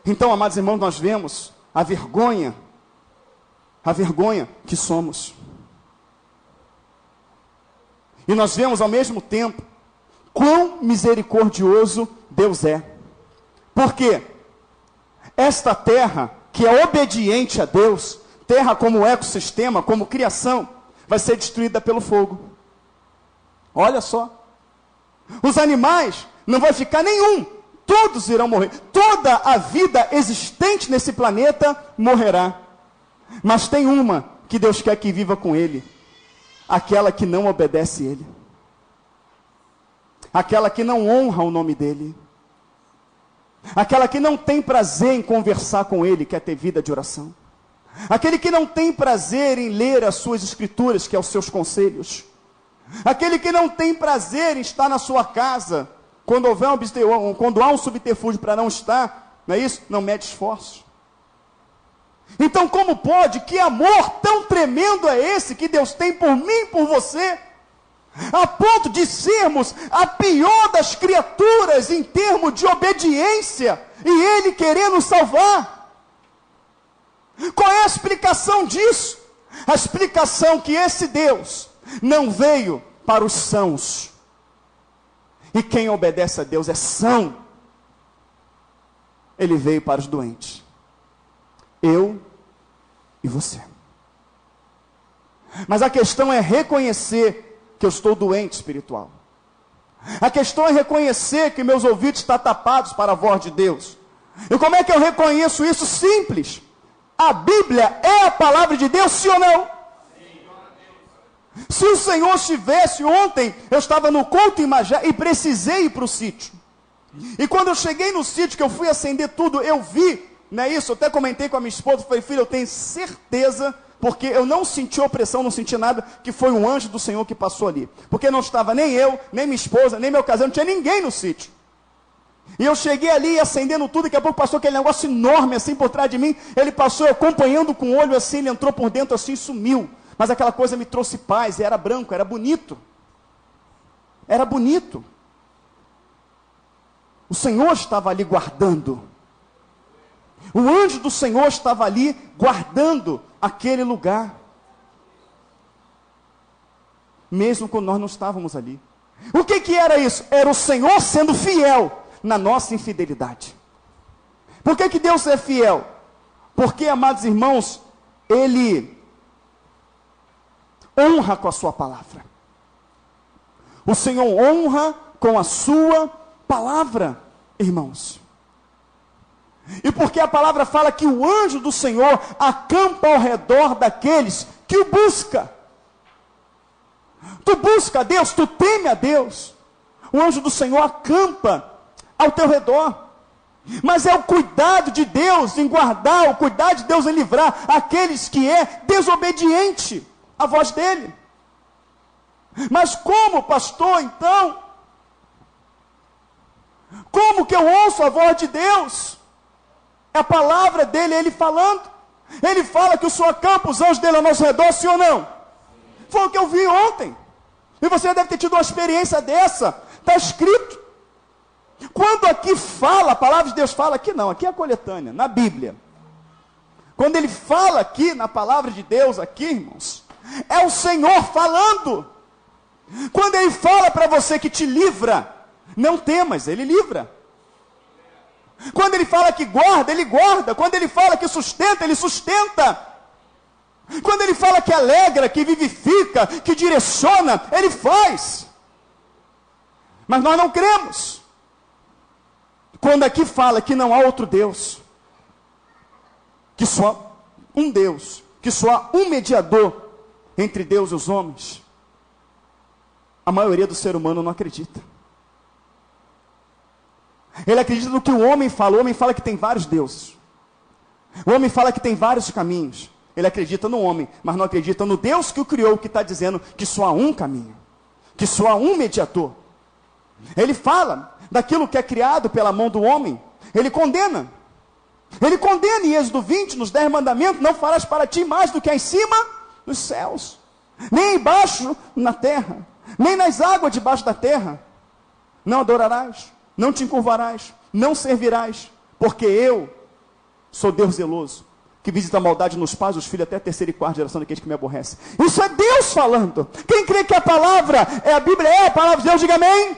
Então, amados irmãos, nós vemos a vergonha que somos. E nós vemos ao mesmo tempo quão misericordioso Deus é. Porque esta terra, que é obediente a Deus, terra como ecossistema, como criação, vai ser destruída pelo fogo. Olha só. Os animais, não vai ficar nenhum. Todos irão morrer. Toda a vida existente nesse planeta morrerá. Mas tem uma que Deus quer que viva com Ele. Aquela que não obedece Ele. Aquela que não honra o nome dEle. Aquela que não tem prazer em conversar com Ele, quer ter vida de oração. Aquele que não tem prazer em ler as suas escrituras, que é os seus conselhos. Aquele que não tem prazer em estar na sua casa, quando há um subterfúgio para não estar, não é isso? Não mede esforço. Então como pode? Que amor tão tremendo é esse que Deus tem por mim e por você? A ponto de sermos a pior das criaturas em termos de obediência, e Ele querendo salvar. Qual é a explicação disso? A explicação que esse Deus não veio para os sãos. E quem obedece a Deus é são. Ele veio para os doentes. Eu e você. Mas a questão é reconhecer que eu estou doente espiritual. A questão é reconhecer que meus ouvidos estão tapados para a voz de Deus. E como é que eu reconheço isso? Simples. A Bíblia é a palavra de Deus, sim ou não? Se o Senhor estivesse ontem, eu estava no culto em Magé e precisei ir para o sítio. E quando eu cheguei no sítio, que eu fui acender tudo, eu vi, não é isso? Eu até comentei com a minha esposa, falei: filho, eu tenho certeza, porque eu não senti opressão, não senti nada, que foi um anjo do Senhor que passou ali. Porque não estava nem eu, nem minha esposa, nem meu casal, não tinha ninguém no sítio. E eu cheguei ali acendendo tudo, daqui a pouco passou aquele negócio enorme assim por trás de mim. Ele passou acompanhando com o olho assim, ele entrou por dentro assim e sumiu. Mas aquela coisa me trouxe paz, e era branco, era bonito. Era bonito. O Senhor estava ali guardando. O anjo do Senhor estava ali guardando aquele lugar. Mesmo quando nós não estávamos ali. O que era isso? Era o Senhor sendo fiel na nossa infidelidade. Por que Deus é fiel? Porque, amados irmãos, Ele honra com a sua palavra. O Senhor honra com a sua palavra, irmãos. E porque a palavra fala que o anjo do Senhor acampa ao redor daqueles que o buscam. Tu busca a Deus, tu teme a Deus. O anjo do Senhor acampa ao teu redor. Mas é o cuidado de Deus em guardar, o cuidado de Deus em livrar aqueles que é desobediente à voz dele. Mas como, pastor, então? Como que eu ouço a voz de Deus? É a palavra dele, ele falando. Ele fala que o Senhor acampa os anjos dele ao nosso redor, sim ou não? Foi o que eu vi ontem. E você deve ter tido uma experiência dessa. Está escrito. Quando aqui fala, a palavra de Deus fala, aqui não, aqui é a coletânea, na Bíblia. Quando ele fala aqui, na palavra de Deus, aqui, irmãos, é o Senhor falando. Quando ele fala para você que te livra, não temas, ele livra. Quando ele fala que guarda, ele guarda. Quando ele fala que sustenta, ele sustenta. Quando ele fala que alegra, que vivifica, que direciona, ele faz. Mas nós não cremos. Quando aqui fala que não há outro Deus, que só um Deus, que só há um mediador entre Deus e os homens, a maioria do ser humano não acredita. Ele acredita no que o homem fala que tem vários deuses. O homem fala que tem vários caminhos. Ele acredita no homem, mas não acredita no Deus que o criou, que está dizendo que só há um caminho, que só há um mediador. Ele fala daquilo que é criado pela mão do homem. Ele condena. Ele condena em Êxodo 20, nos 10 mandamentos: não farás para ti mais do que há em cima dos céus, nem embaixo na terra, nem nas águas debaixo da terra. Não adorarás, não te encurvarás, não servirás, porque eu sou Deus zeloso, que visita a maldade nos pais, os filhos, até a terceira e quarta geração daqueles que me aborrecem. Isso é Deus falando. Quem crê que a palavra é a Bíblia, é a palavra de Deus, diga amém. Amém.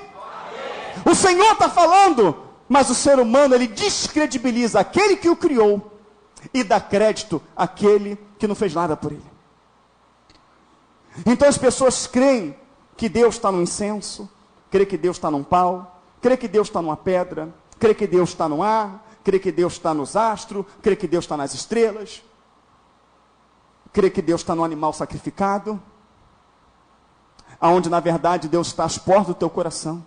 O Senhor está falando, mas o ser humano, ele descredibiliza aquele que o criou e dá crédito àquele que não fez nada por ele. Então as pessoas creem que Deus está no incenso, creem que Deus está num pau, creem que Deus está numa pedra, creem que Deus está no ar, crê que Deus está nos astros, crê que Deus está nas estrelas, crê que Deus está no animal sacrificado, aonde na verdade Deus está às portas do teu coração,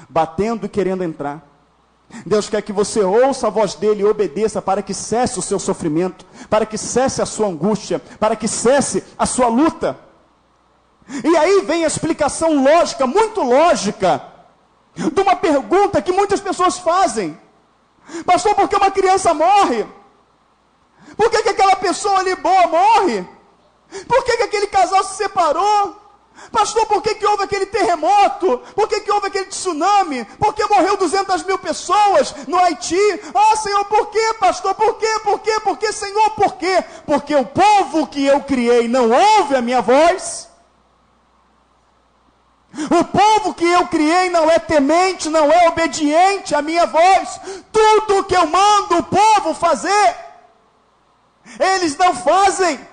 batendo e querendo entrar. Deus quer que você ouça a voz dele e obedeça, para que cesse o seu sofrimento, para que cesse a sua angústia, para que cesse a sua luta. E aí vem a explicação lógica, muito lógica, de uma pergunta que muitas pessoas fazem: pastor, por que uma criança morre? Por que aquela pessoa ali boa morre? Por que aquele casal se separou? Pastor, por que houve aquele terremoto? Por que houve aquele tsunami? Por que morreu 200 mil pessoas no Haiti? Ah, Senhor, por quê, pastor? Por quê? Por quê? Por quê, Senhor? Por quê? Porque o povo que eu criei não ouve a minha voz. O povo que eu criei não é temente, não é obediente à minha voz. Tudo que eu mando o povo fazer, eles não fazem.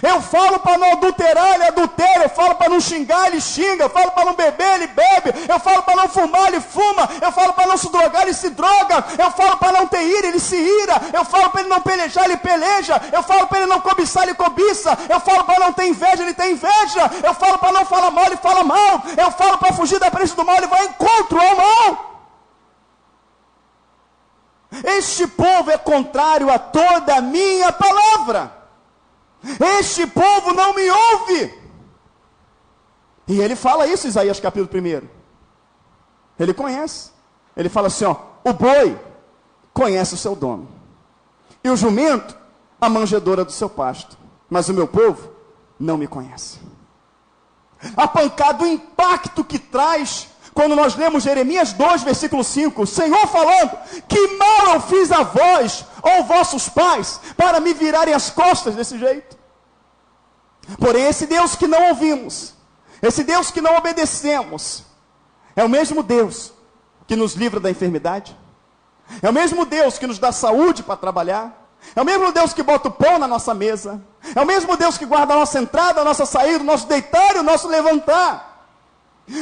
Eu falo para não adulterar, ele adultera. Eu falo para não xingar, ele xinga. Eu falo para não beber, ele bebe. Eu falo para não fumar, ele fuma. Eu falo para não se drogar, ele se droga. Eu falo para não ter ira, ele se ira. Eu falo para ele não pelejar, ele peleja. Eu falo para ele não cobiçar, ele cobiça. Eu falo para não ter inveja, ele tem inveja. Eu falo para não falar mal, ele fala mal. Eu falo para fugir da presença do mal, ele vai em encontro ao mal. Este povo é contrário a toda a minha palavra. Este povo não me ouve. E ele fala isso, Isaías capítulo 1. Ele conhece. Ele fala assim, ó: o boi conhece o seu dono, e o jumento a manjedoura do seu pasto, mas o meu povo não me conhece. A pancada, o impacto que traz quando nós lemos Jeremias 2, versículo 5, o Senhor falando: que mal eu fiz a vós, ou vossos pais, para me virarem as costas desse jeito. Porém, esse Deus que não ouvimos, esse Deus que não obedecemos, é o mesmo Deus que nos livra da enfermidade, é o mesmo Deus que nos dá saúde para trabalhar, é o mesmo Deus que bota o pão na nossa mesa, é o mesmo Deus que guarda a nossa entrada, a nossa saída, o nosso deitar e o nosso levantar.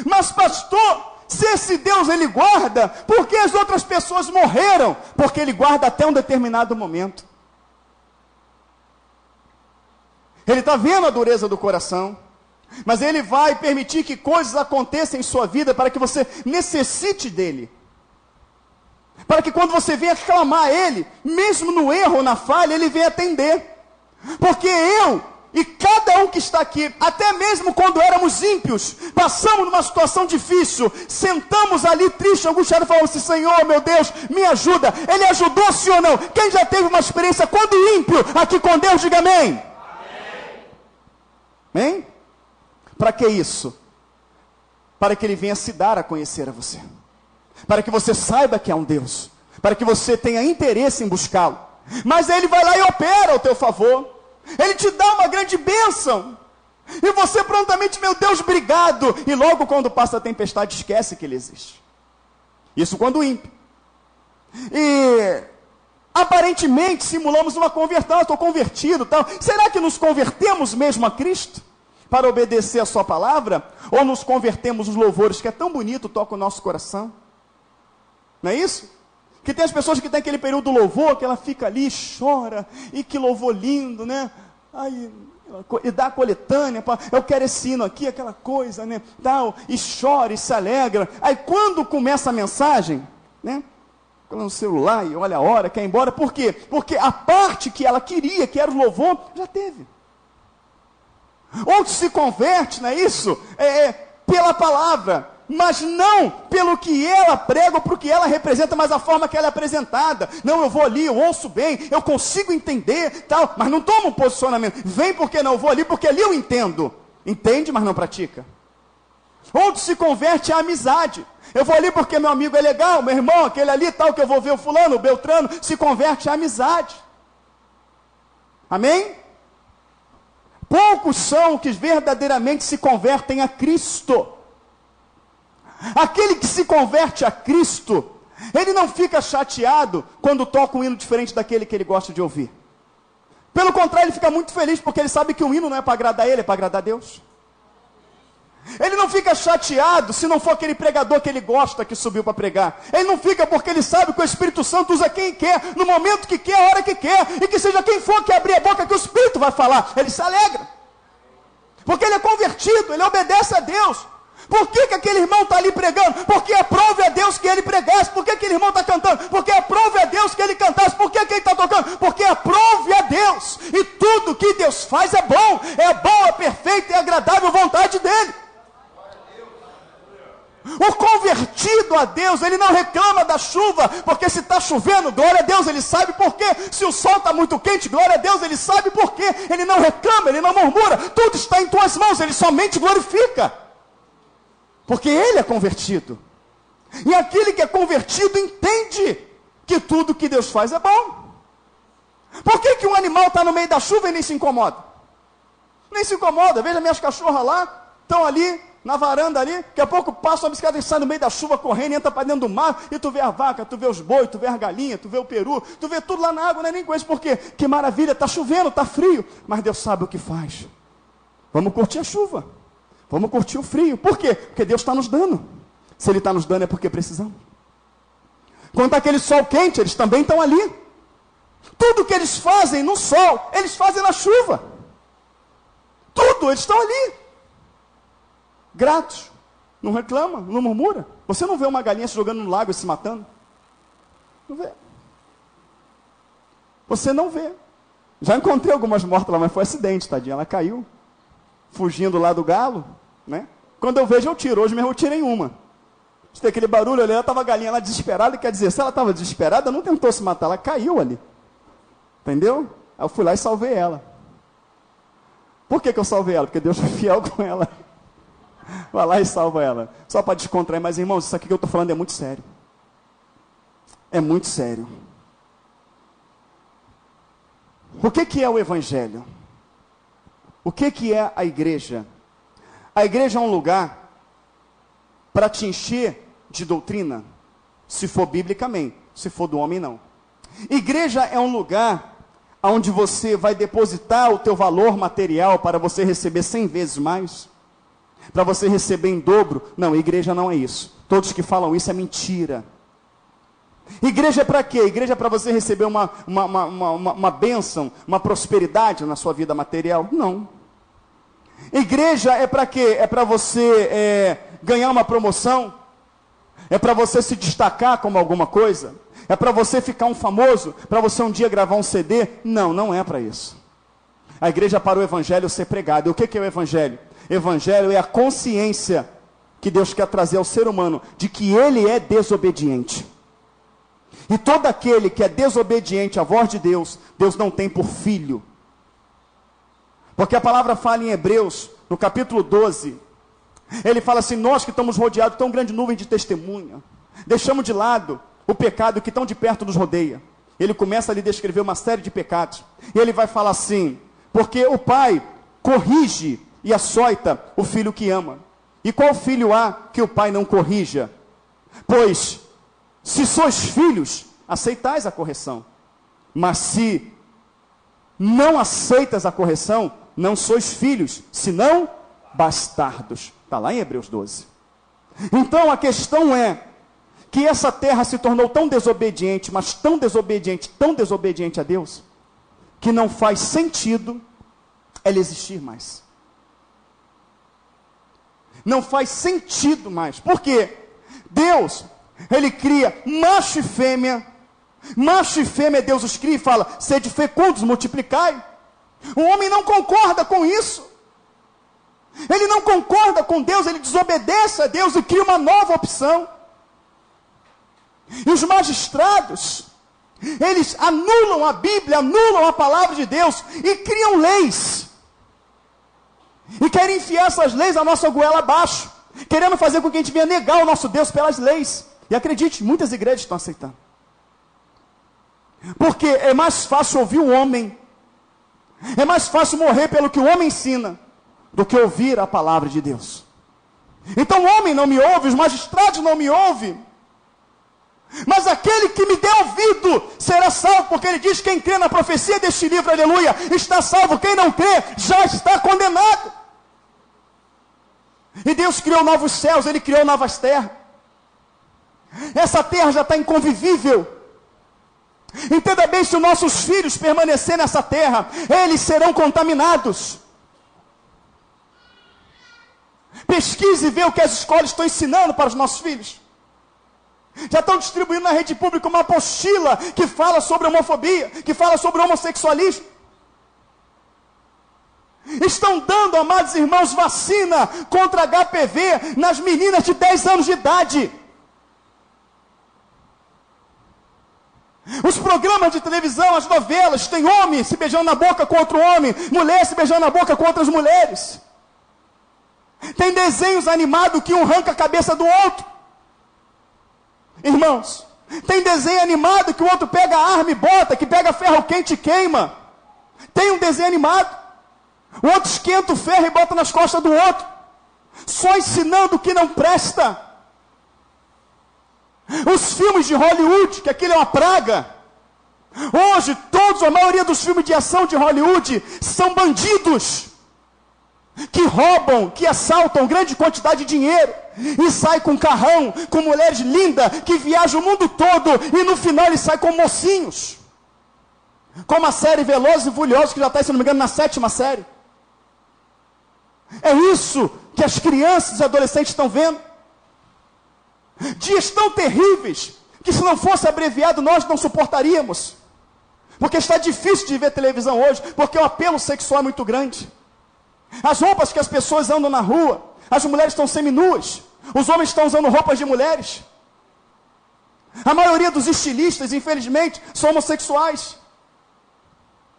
Mas pastor, se esse Deus ele guarda, por que as outras pessoas morreram? Porque ele guarda até um determinado momento. Ele está vendo a dureza do coração, mas ele vai permitir que coisas aconteçam em sua vida para que você necessite dele. Para que quando você venha clamar a ele, mesmo no erro ou na falha, ele venha atender. Porque eu e cada um que está aqui, até mesmo quando éramos ímpios, passamos numa situação difícil, sentamos ali triste, angustiado, e falamos assim: Senhor, meu Deus, me ajuda. Ele ajudou, sim ou não? Quem já teve uma experiência quando ímpio aqui com Deus, diga amém. Amém? Para que isso? Para que ele venha se dar a conhecer a você, para que você saiba que há um Deus, para que você tenha interesse em buscá-lo. Mas ele vai lá e opera ao teu favor, ele te dá uma grande bênção, e você prontamente: meu Deus, obrigado. E logo quando passa a tempestade, esquece que ele existe. Isso quando ímpio. E aparentemente simulamos uma conversão: estou convertido, tal. Será que nos convertemos mesmo a Cristo para obedecer a sua palavra? Ou nos convertemos nos louvores que é tão bonito, toca o nosso coração? Não é isso? Que tem as pessoas que tem aquele período do louvor, que ela fica ali e chora, e que louvor lindo, né? Aí, e dá a coletânea, eu quero esse hino aqui, aquela coisa, né? Tal, e chora e se alegra. Aí quando começa a mensagem, né? no celular e olha a hora, quer ir embora. Por quê? Porque a parte que ela queria, que era o louvor, já teve. Outro se converte, não é isso? Pela palavra, mas não pelo que ela prega ou para o que ela representa, mas a forma que ela é apresentada. Não, eu vou ali, eu ouço bem, eu consigo entender, tal, mas não toma um posicionamento. Vem porque não, eu vou ali porque ali eu entendo. Entende, mas não pratica. Outro se converte à amizade. Eu vou ali porque meu amigo é legal, meu irmão, aquele ali tal, que eu vou ver o fulano, o Beltrano, se converte à amizade. Amém? Poucos são que verdadeiramente se convertem a Cristo. Aquele que se converte a Cristo, ele não fica chateado quando toca um hino diferente daquele que ele gosta de ouvir. Pelo contrário, ele fica muito feliz porque ele sabe que o hino não é para agradar ele, é para agradar a Deus. Ele não fica chateado se não for aquele pregador que ele gosta que subiu para pregar. Ele não fica porque ele sabe que o Espírito Santo usa quem quer, no momento que quer, a hora que quer, e que seja quem for que abrir a boca que o Espírito vai falar. Ele se alegra. Porque ele é convertido, ele obedece a Deus. Por que aquele irmão está ali pregando? Porque aprove a Deus que ele pregasse. Por que aquele irmão está cantando? Porque aprove a Deus que ele cantasse. Por que ele está tocando? Porque aprove a Deus. E tudo que Deus faz é bom, é perfeito, é agradável, vontade dele. O convertido a Deus, ele não reclama da chuva, porque se está chovendo, glória a Deus, ele sabe por quê. Se o sol está muito quente, glória a Deus, ele sabe por quê. Ele não reclama, ele não murmura, tudo está em tuas mãos, ele somente glorifica. Porque ele é convertido. E aquele que é convertido entende que tudo que Deus faz é bom. Por que um animal está no meio da chuva e nem se incomoda? Nem se incomoda. Veja minhas cachorras lá, estão ali, na varanda ali, daqui a pouco passa uma bicicleta e sai no meio da chuva correndo, entra para dentro do mar, e tu vê a vaca, tu vê os bois, tu vê a galinha, tu vê o peru, tu vê tudo lá na água, não é nem coisa, por quê? Que maravilha, está chovendo, está frio, mas Deus sabe o que faz. Vamos curtir a chuva, vamos curtir o frio, por quê? Porque Deus está nos dando. Se Ele está nos dando é porque precisamos. Quando está aquele sol quente, eles também estão ali. Tudo que eles fazem no sol, eles fazem na chuva. Tudo, eles estão ali. Gratos, não reclama, não murmura. Você não vê uma galinha se jogando no lago e se matando? Não vê. Você não vê. Já encontrei algumas mortas lá, mas foi acidente, tadinha. Ela caiu, fugindo lá do galo, né? Quando eu vejo, eu tiro. Hoje mesmo eu tirei uma. Tem aquele barulho ali, ela estava a galinha lá desesperada, quer dizer, se ela estava desesperada, não tentou se matar, ela caiu ali. Entendeu? Aí eu fui lá e salvei ela. Por que eu salvei ela? Porque Deus foi fiel com ela. Vai lá e salva ela. Só para descontrair. Mas, irmãos, isso aqui que eu estou falando é muito sério. É muito sério. O que é o Evangelho? O que é a igreja? A igreja é um lugar para te encher de doutrina, se for biblicamente, se for do homem, não. Igreja é um lugar onde você vai depositar o teu valor material para você receber 100 vezes mais. Para você receber em dobro. Não, igreja não é isso. Todos que falam isso é mentira. Igreja é para quê? Igreja é para você receber uma bênção, uma prosperidade na sua vida material? Não. Igreja é para quê? É para você ganhar uma promoção? É para você se destacar como alguma coisa? É para você ficar um famoso? Para você um dia gravar um CD? Não, não é para isso. A igreja é para o Evangelho ser pregado. E o que é o Evangelho? Evangelho é a consciência que Deus quer trazer ao ser humano de que ele é desobediente. E todo aquele que é desobediente à voz de Deus, Deus não tem por filho. Porque a palavra fala em Hebreus, no capítulo 12, ele fala assim: nós que estamos rodeados de tão grande nuvem de testemunha, deixamos de lado o pecado que tão de perto nos rodeia. Ele começa ali a descrever uma série de pecados. E ele vai falar assim: porque o pai corrige e açoita o filho que ama. E qual filho há que o pai não corrija? Pois, se sois filhos, aceitais a correção. Mas se não aceitas a correção, não sois filhos, senão bastardos. Está lá em Hebreus 12. Então a questão é que essa terra se tornou tão desobediente, mas tão desobediente a Deus, que não faz sentido ela existir mais. Não faz sentido mais. Por quê? Deus, Ele cria macho e fêmea. Macho e fêmea Deus os cria e fala, sede fecundos, multiplicai. O homem não concorda com isso. Ele não concorda com Deus, ele desobedece a Deus e cria uma nova opção. E os magistrados, eles anulam a Bíblia, anulam a palavra de Deus e criam leis. E querem enfiar essas leis na nossa goela abaixo, querendo fazer com que a gente venha negar o nosso Deus pelas leis. E acredite, muitas igrejas estão aceitando. Porque é mais fácil ouvir o homem, é mais fácil morrer pelo que o homem ensina, do que ouvir a palavra de Deus. Então o homem não me ouve, os magistrados não me ouvem, mas aquele que me der ouvido será salvo, porque ele diz, quem crê na profecia deste livro, aleluia, está salvo, quem não crê, já está condenado. E Deus criou novos céus, Ele criou novas terras. Essa terra já está inconvivível. Entenda bem, se os nossos filhos permanecerem nessa terra, eles serão contaminados. Pesquise e vê o que as escolas estão ensinando para os nossos filhos. Já estão distribuindo na rede pública uma apostila que fala sobre homofobia, que fala sobre homossexualismo. Estão dando, amados irmãos, vacina contra HPV nas meninas de 10 anos de idade. Os programas de televisão, as novelas, tem homem se beijando na boca com outro homem, mulher se beijando na boca com outras mulheres. Tem desenhos animados que um arranca a cabeça do outro. Irmãos, tem desenho animado que o outro pega a arma e bota, que pega ferro quente e queima. Tem um desenho animado, o outro esquenta o ferro e bota nas costas do outro, só ensinando o que não presta. Os filmes de Hollywood, que aquilo é uma praga. Hoje, a maioria dos filmes de ação de Hollywood são bandidos que roubam, que assaltam grande quantidade de dinheiro e saem com carrão, com mulheres lindas, que viajam o mundo todo e no final eles saem com mocinhos. Como a série Velozes e Furiosos, que já está, se não me engano, na 7ª série. É isso que as crianças e adolescentes estão vendo. Dias tão terríveis, que se não fosse abreviado nós não suportaríamos. Porque está difícil de ver televisão hoje, porque o apelo sexual é muito grande. As roupas que as pessoas andam na rua, as mulheres estão seminuas, os homens estão usando roupas de mulheres. A maioria dos estilistas, infelizmente, são homossexuais.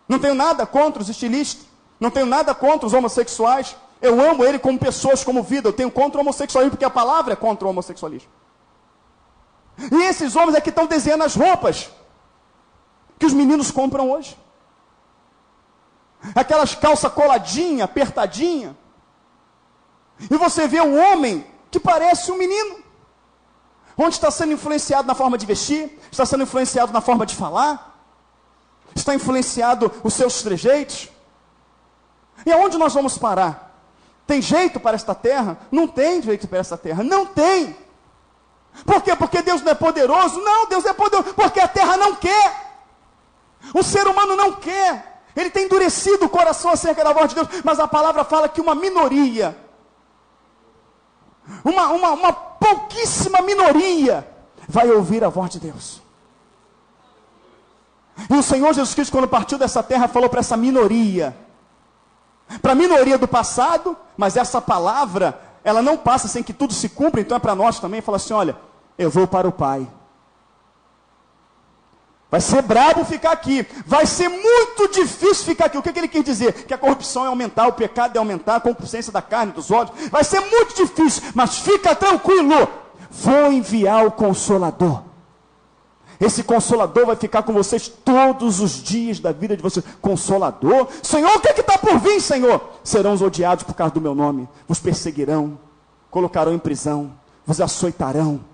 Não tenho nada contra os estilistas, não tenho nada contra os homossexuais. Eu amo ele como pessoas, como vida. Eu tenho contra o homossexualismo, porque a palavra é contra o homossexualismo. E esses homens é que estão desenhando as roupas que os meninos compram hoje. Aquelas calças coladinha, apertadinha. E você vê um homem que parece um menino. Onde está sendo influenciado na forma de vestir, está sendo influenciado na forma de falar, está influenciado os seus trejeitos. E aonde nós vamos parar? Tem jeito para esta terra? Não tem jeito para esta terra, não tem. Por quê? Porque Deus não é poderoso? Não, Deus é poderoso, porque a terra não quer. O ser humano não quer. Ele tem endurecido o coração acerca da voz de Deus, mas a palavra fala que uma minoria, uma pouquíssima minoria, vai ouvir a voz de Deus. E o Senhor Jesus Cristo, quando partiu dessa terra, falou para essa minoria, para a minoria do passado, mas essa palavra, ela não passa sem que tudo se cumpra, então é para nós também. Fala assim, olha, eu vou para o Pai. Vai ser brabo ficar aqui, vai ser muito difícil ficar aqui. O que ele quer dizer? Que a corrupção é aumentar, o pecado é aumentar, a concupiscência da carne, dos olhos. Vai ser muito difícil, mas fica tranquilo, vou enviar o Consolador. Esse Consolador vai ficar com vocês todos os dias da vida de vocês. Consolador? Senhor, o que está por vir, Senhor? Serão os odiados por causa do meu nome, vos perseguirão, colocarão em prisão, vos açoitarão.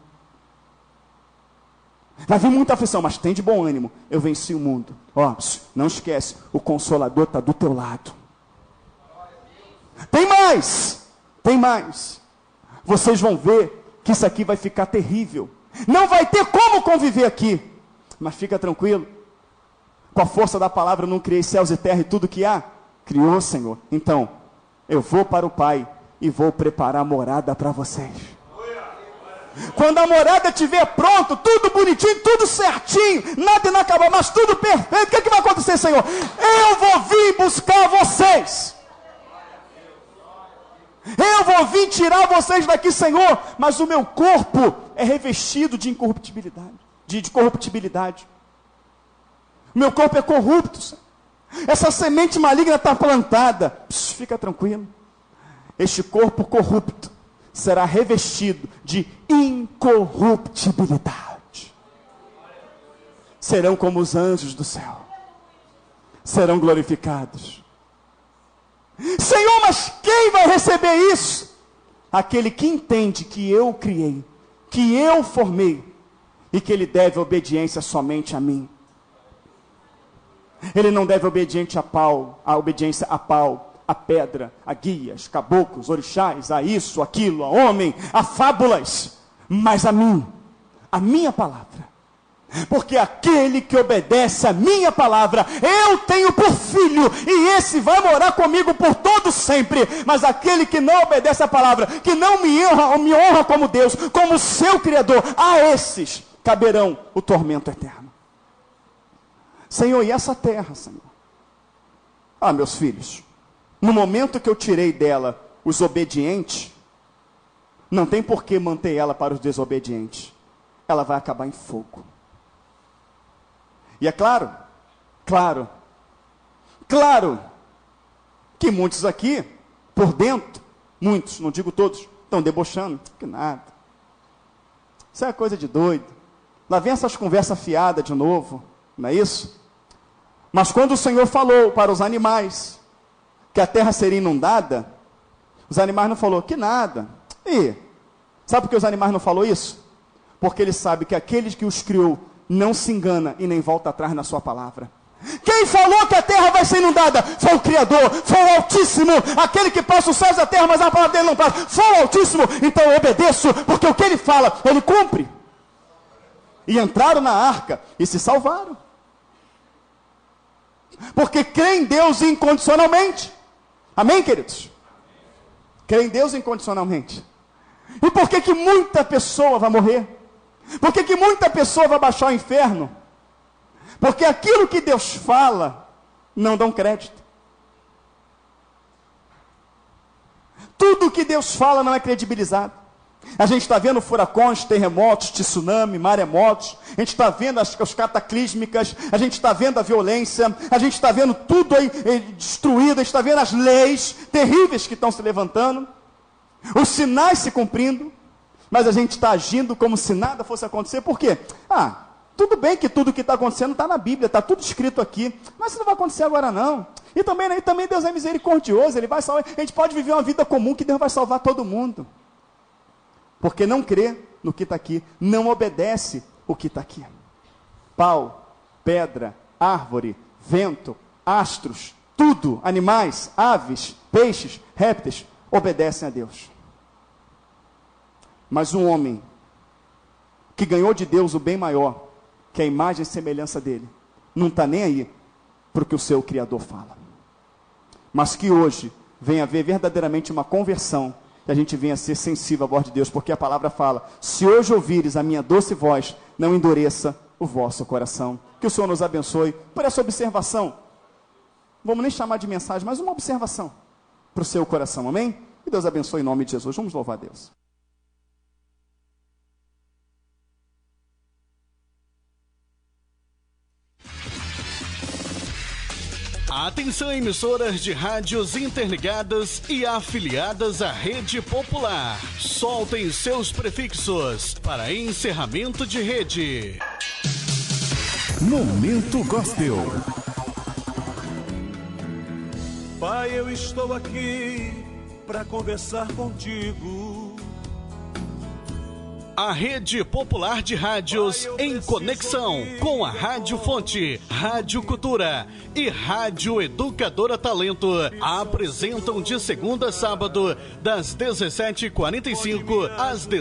Vai vir muita aflição, mas tem de bom ânimo, eu venci o mundo. Ó, não esquece, o Consolador está do teu lado. Tem mais, tem mais. Vocês vão ver que isso aqui vai ficar terrível. Não vai ter como conviver aqui. Mas fica tranquilo. Com a força da palavra eu não criei céus e terra e tudo que há. Criou, Senhor. Então, eu vou para o Pai e vou preparar morada para vocês. Quando a morada estiver pronto, tudo bonitinho, tudo certinho, nada inacabado, mas tudo perfeito, o que, é que vai acontecer, Senhor? Eu vou vir buscar vocês. Eu vou vir tirar vocês daqui, Senhor, mas o meu corpo é revestido de incorruptibilidade, de corruptibilidade. O meu corpo é corrupto, Senhor. Essa semente maligna está plantada. Fica tranquilo. Este corpo corrupto será revestido de incorruptibilidade. Serão como os anjos do céu. Serão glorificados. Senhor, mas quem vai receber isso? Aquele que entende que eu criei, que eu formei, e que ele deve obediência somente a mim. Ele não deve obediência a pau, a pedra, a guias, caboclos, orixás, a isso, aquilo, a homem, a fábulas, mas a mim, a minha palavra. Porque aquele que obedece a minha palavra, eu tenho por filho, e esse vai morar comigo por todo sempre. Mas aquele que não obedece a palavra, que não me honra como Deus, como seu Criador, a esses caberão o tormento eterno. Senhor, e essa terra, Senhor? Ah, meus filhos, no momento que eu tirei dela os obedientes, não tem por que manter ela para os desobedientes. Ela vai acabar em fogo. E é claro que muitos aqui, por dentro, muitos, não digo todos, estão debochando. Que nada. Isso é coisa de doido. Lá vem essas conversas fiadas de novo, não é isso? Mas quando o Senhor falou para os animais que a terra seria inundada, os animais não falaram, que nada. E sabe por que os animais não falaram isso? Porque eles sabem que aquele que os criou não se engana e nem volta atrás na sua palavra. Quem falou que a terra vai ser inundada? Foi o Criador, foi o Altíssimo, aquele que passa os céus e a terra, mas a palavra dele não passa. Foi o Altíssimo, então eu obedeço, porque o que ele fala, ele cumpre. E entraram na arca e se salvaram. Porque crê em Deus incondicionalmente. Amém, queridos? Crê em Deus incondicionalmente. E por que muita pessoa vai morrer? Por que muita pessoa vai baixar ao inferno? Porque aquilo que Deus fala, não dão crédito. Tudo que Deus fala não é credibilizado. A gente está vendo furacões, terremotos, tsunami, maremotos. A gente está vendo as cataclísmicas. A gente está vendo a violência. A gente está vendo tudo aí destruído. A gente está vendo as leis terríveis que estão se levantando. Os sinais se cumprindo. Mas a gente está agindo como se nada fosse acontecer. Por quê? Tudo bem que tudo que está acontecendo está na Bíblia. Está tudo escrito aqui. Mas isso não vai acontecer agora não. E também Deus é misericordioso. Ele vai salvar. A gente pode viver uma vida comum que Deus vai salvar todo mundo. Porque não crê no que está aqui, não obedece o que está aqui. Pau, pedra, árvore, vento, astros, tudo, animais, aves, peixes, répteis, obedecem a Deus. Mas um homem que ganhou de Deus o bem maior, que é a imagem e semelhança dele, não está nem aí para o que o seu Criador fala. Mas que hoje venha haver verdadeiramente uma conversão, que a gente venha a ser sensível à voz de Deus, porque a palavra fala, se hoje ouvires a minha doce voz, não endureça o vosso coração. Que o Senhor nos abençoe por essa observação. Não vamos nem chamar de mensagem, mas uma observação para o seu coração, amém? Que Deus abençoe em nome de Jesus. Vamos louvar a Deus. Atenção, emissoras de rádios interligadas e afiliadas à Rede Popular. Soltem seus prefixos para encerramento de rede. Momento Gospel. Pai, eu estou aqui para conversar contigo. A Rede Popular de Rádios em conexão com a Rádio Fonte, Rádio Cultura e Rádio Educadora Talento apresentam de segunda a sábado, das 17h45 às 18h.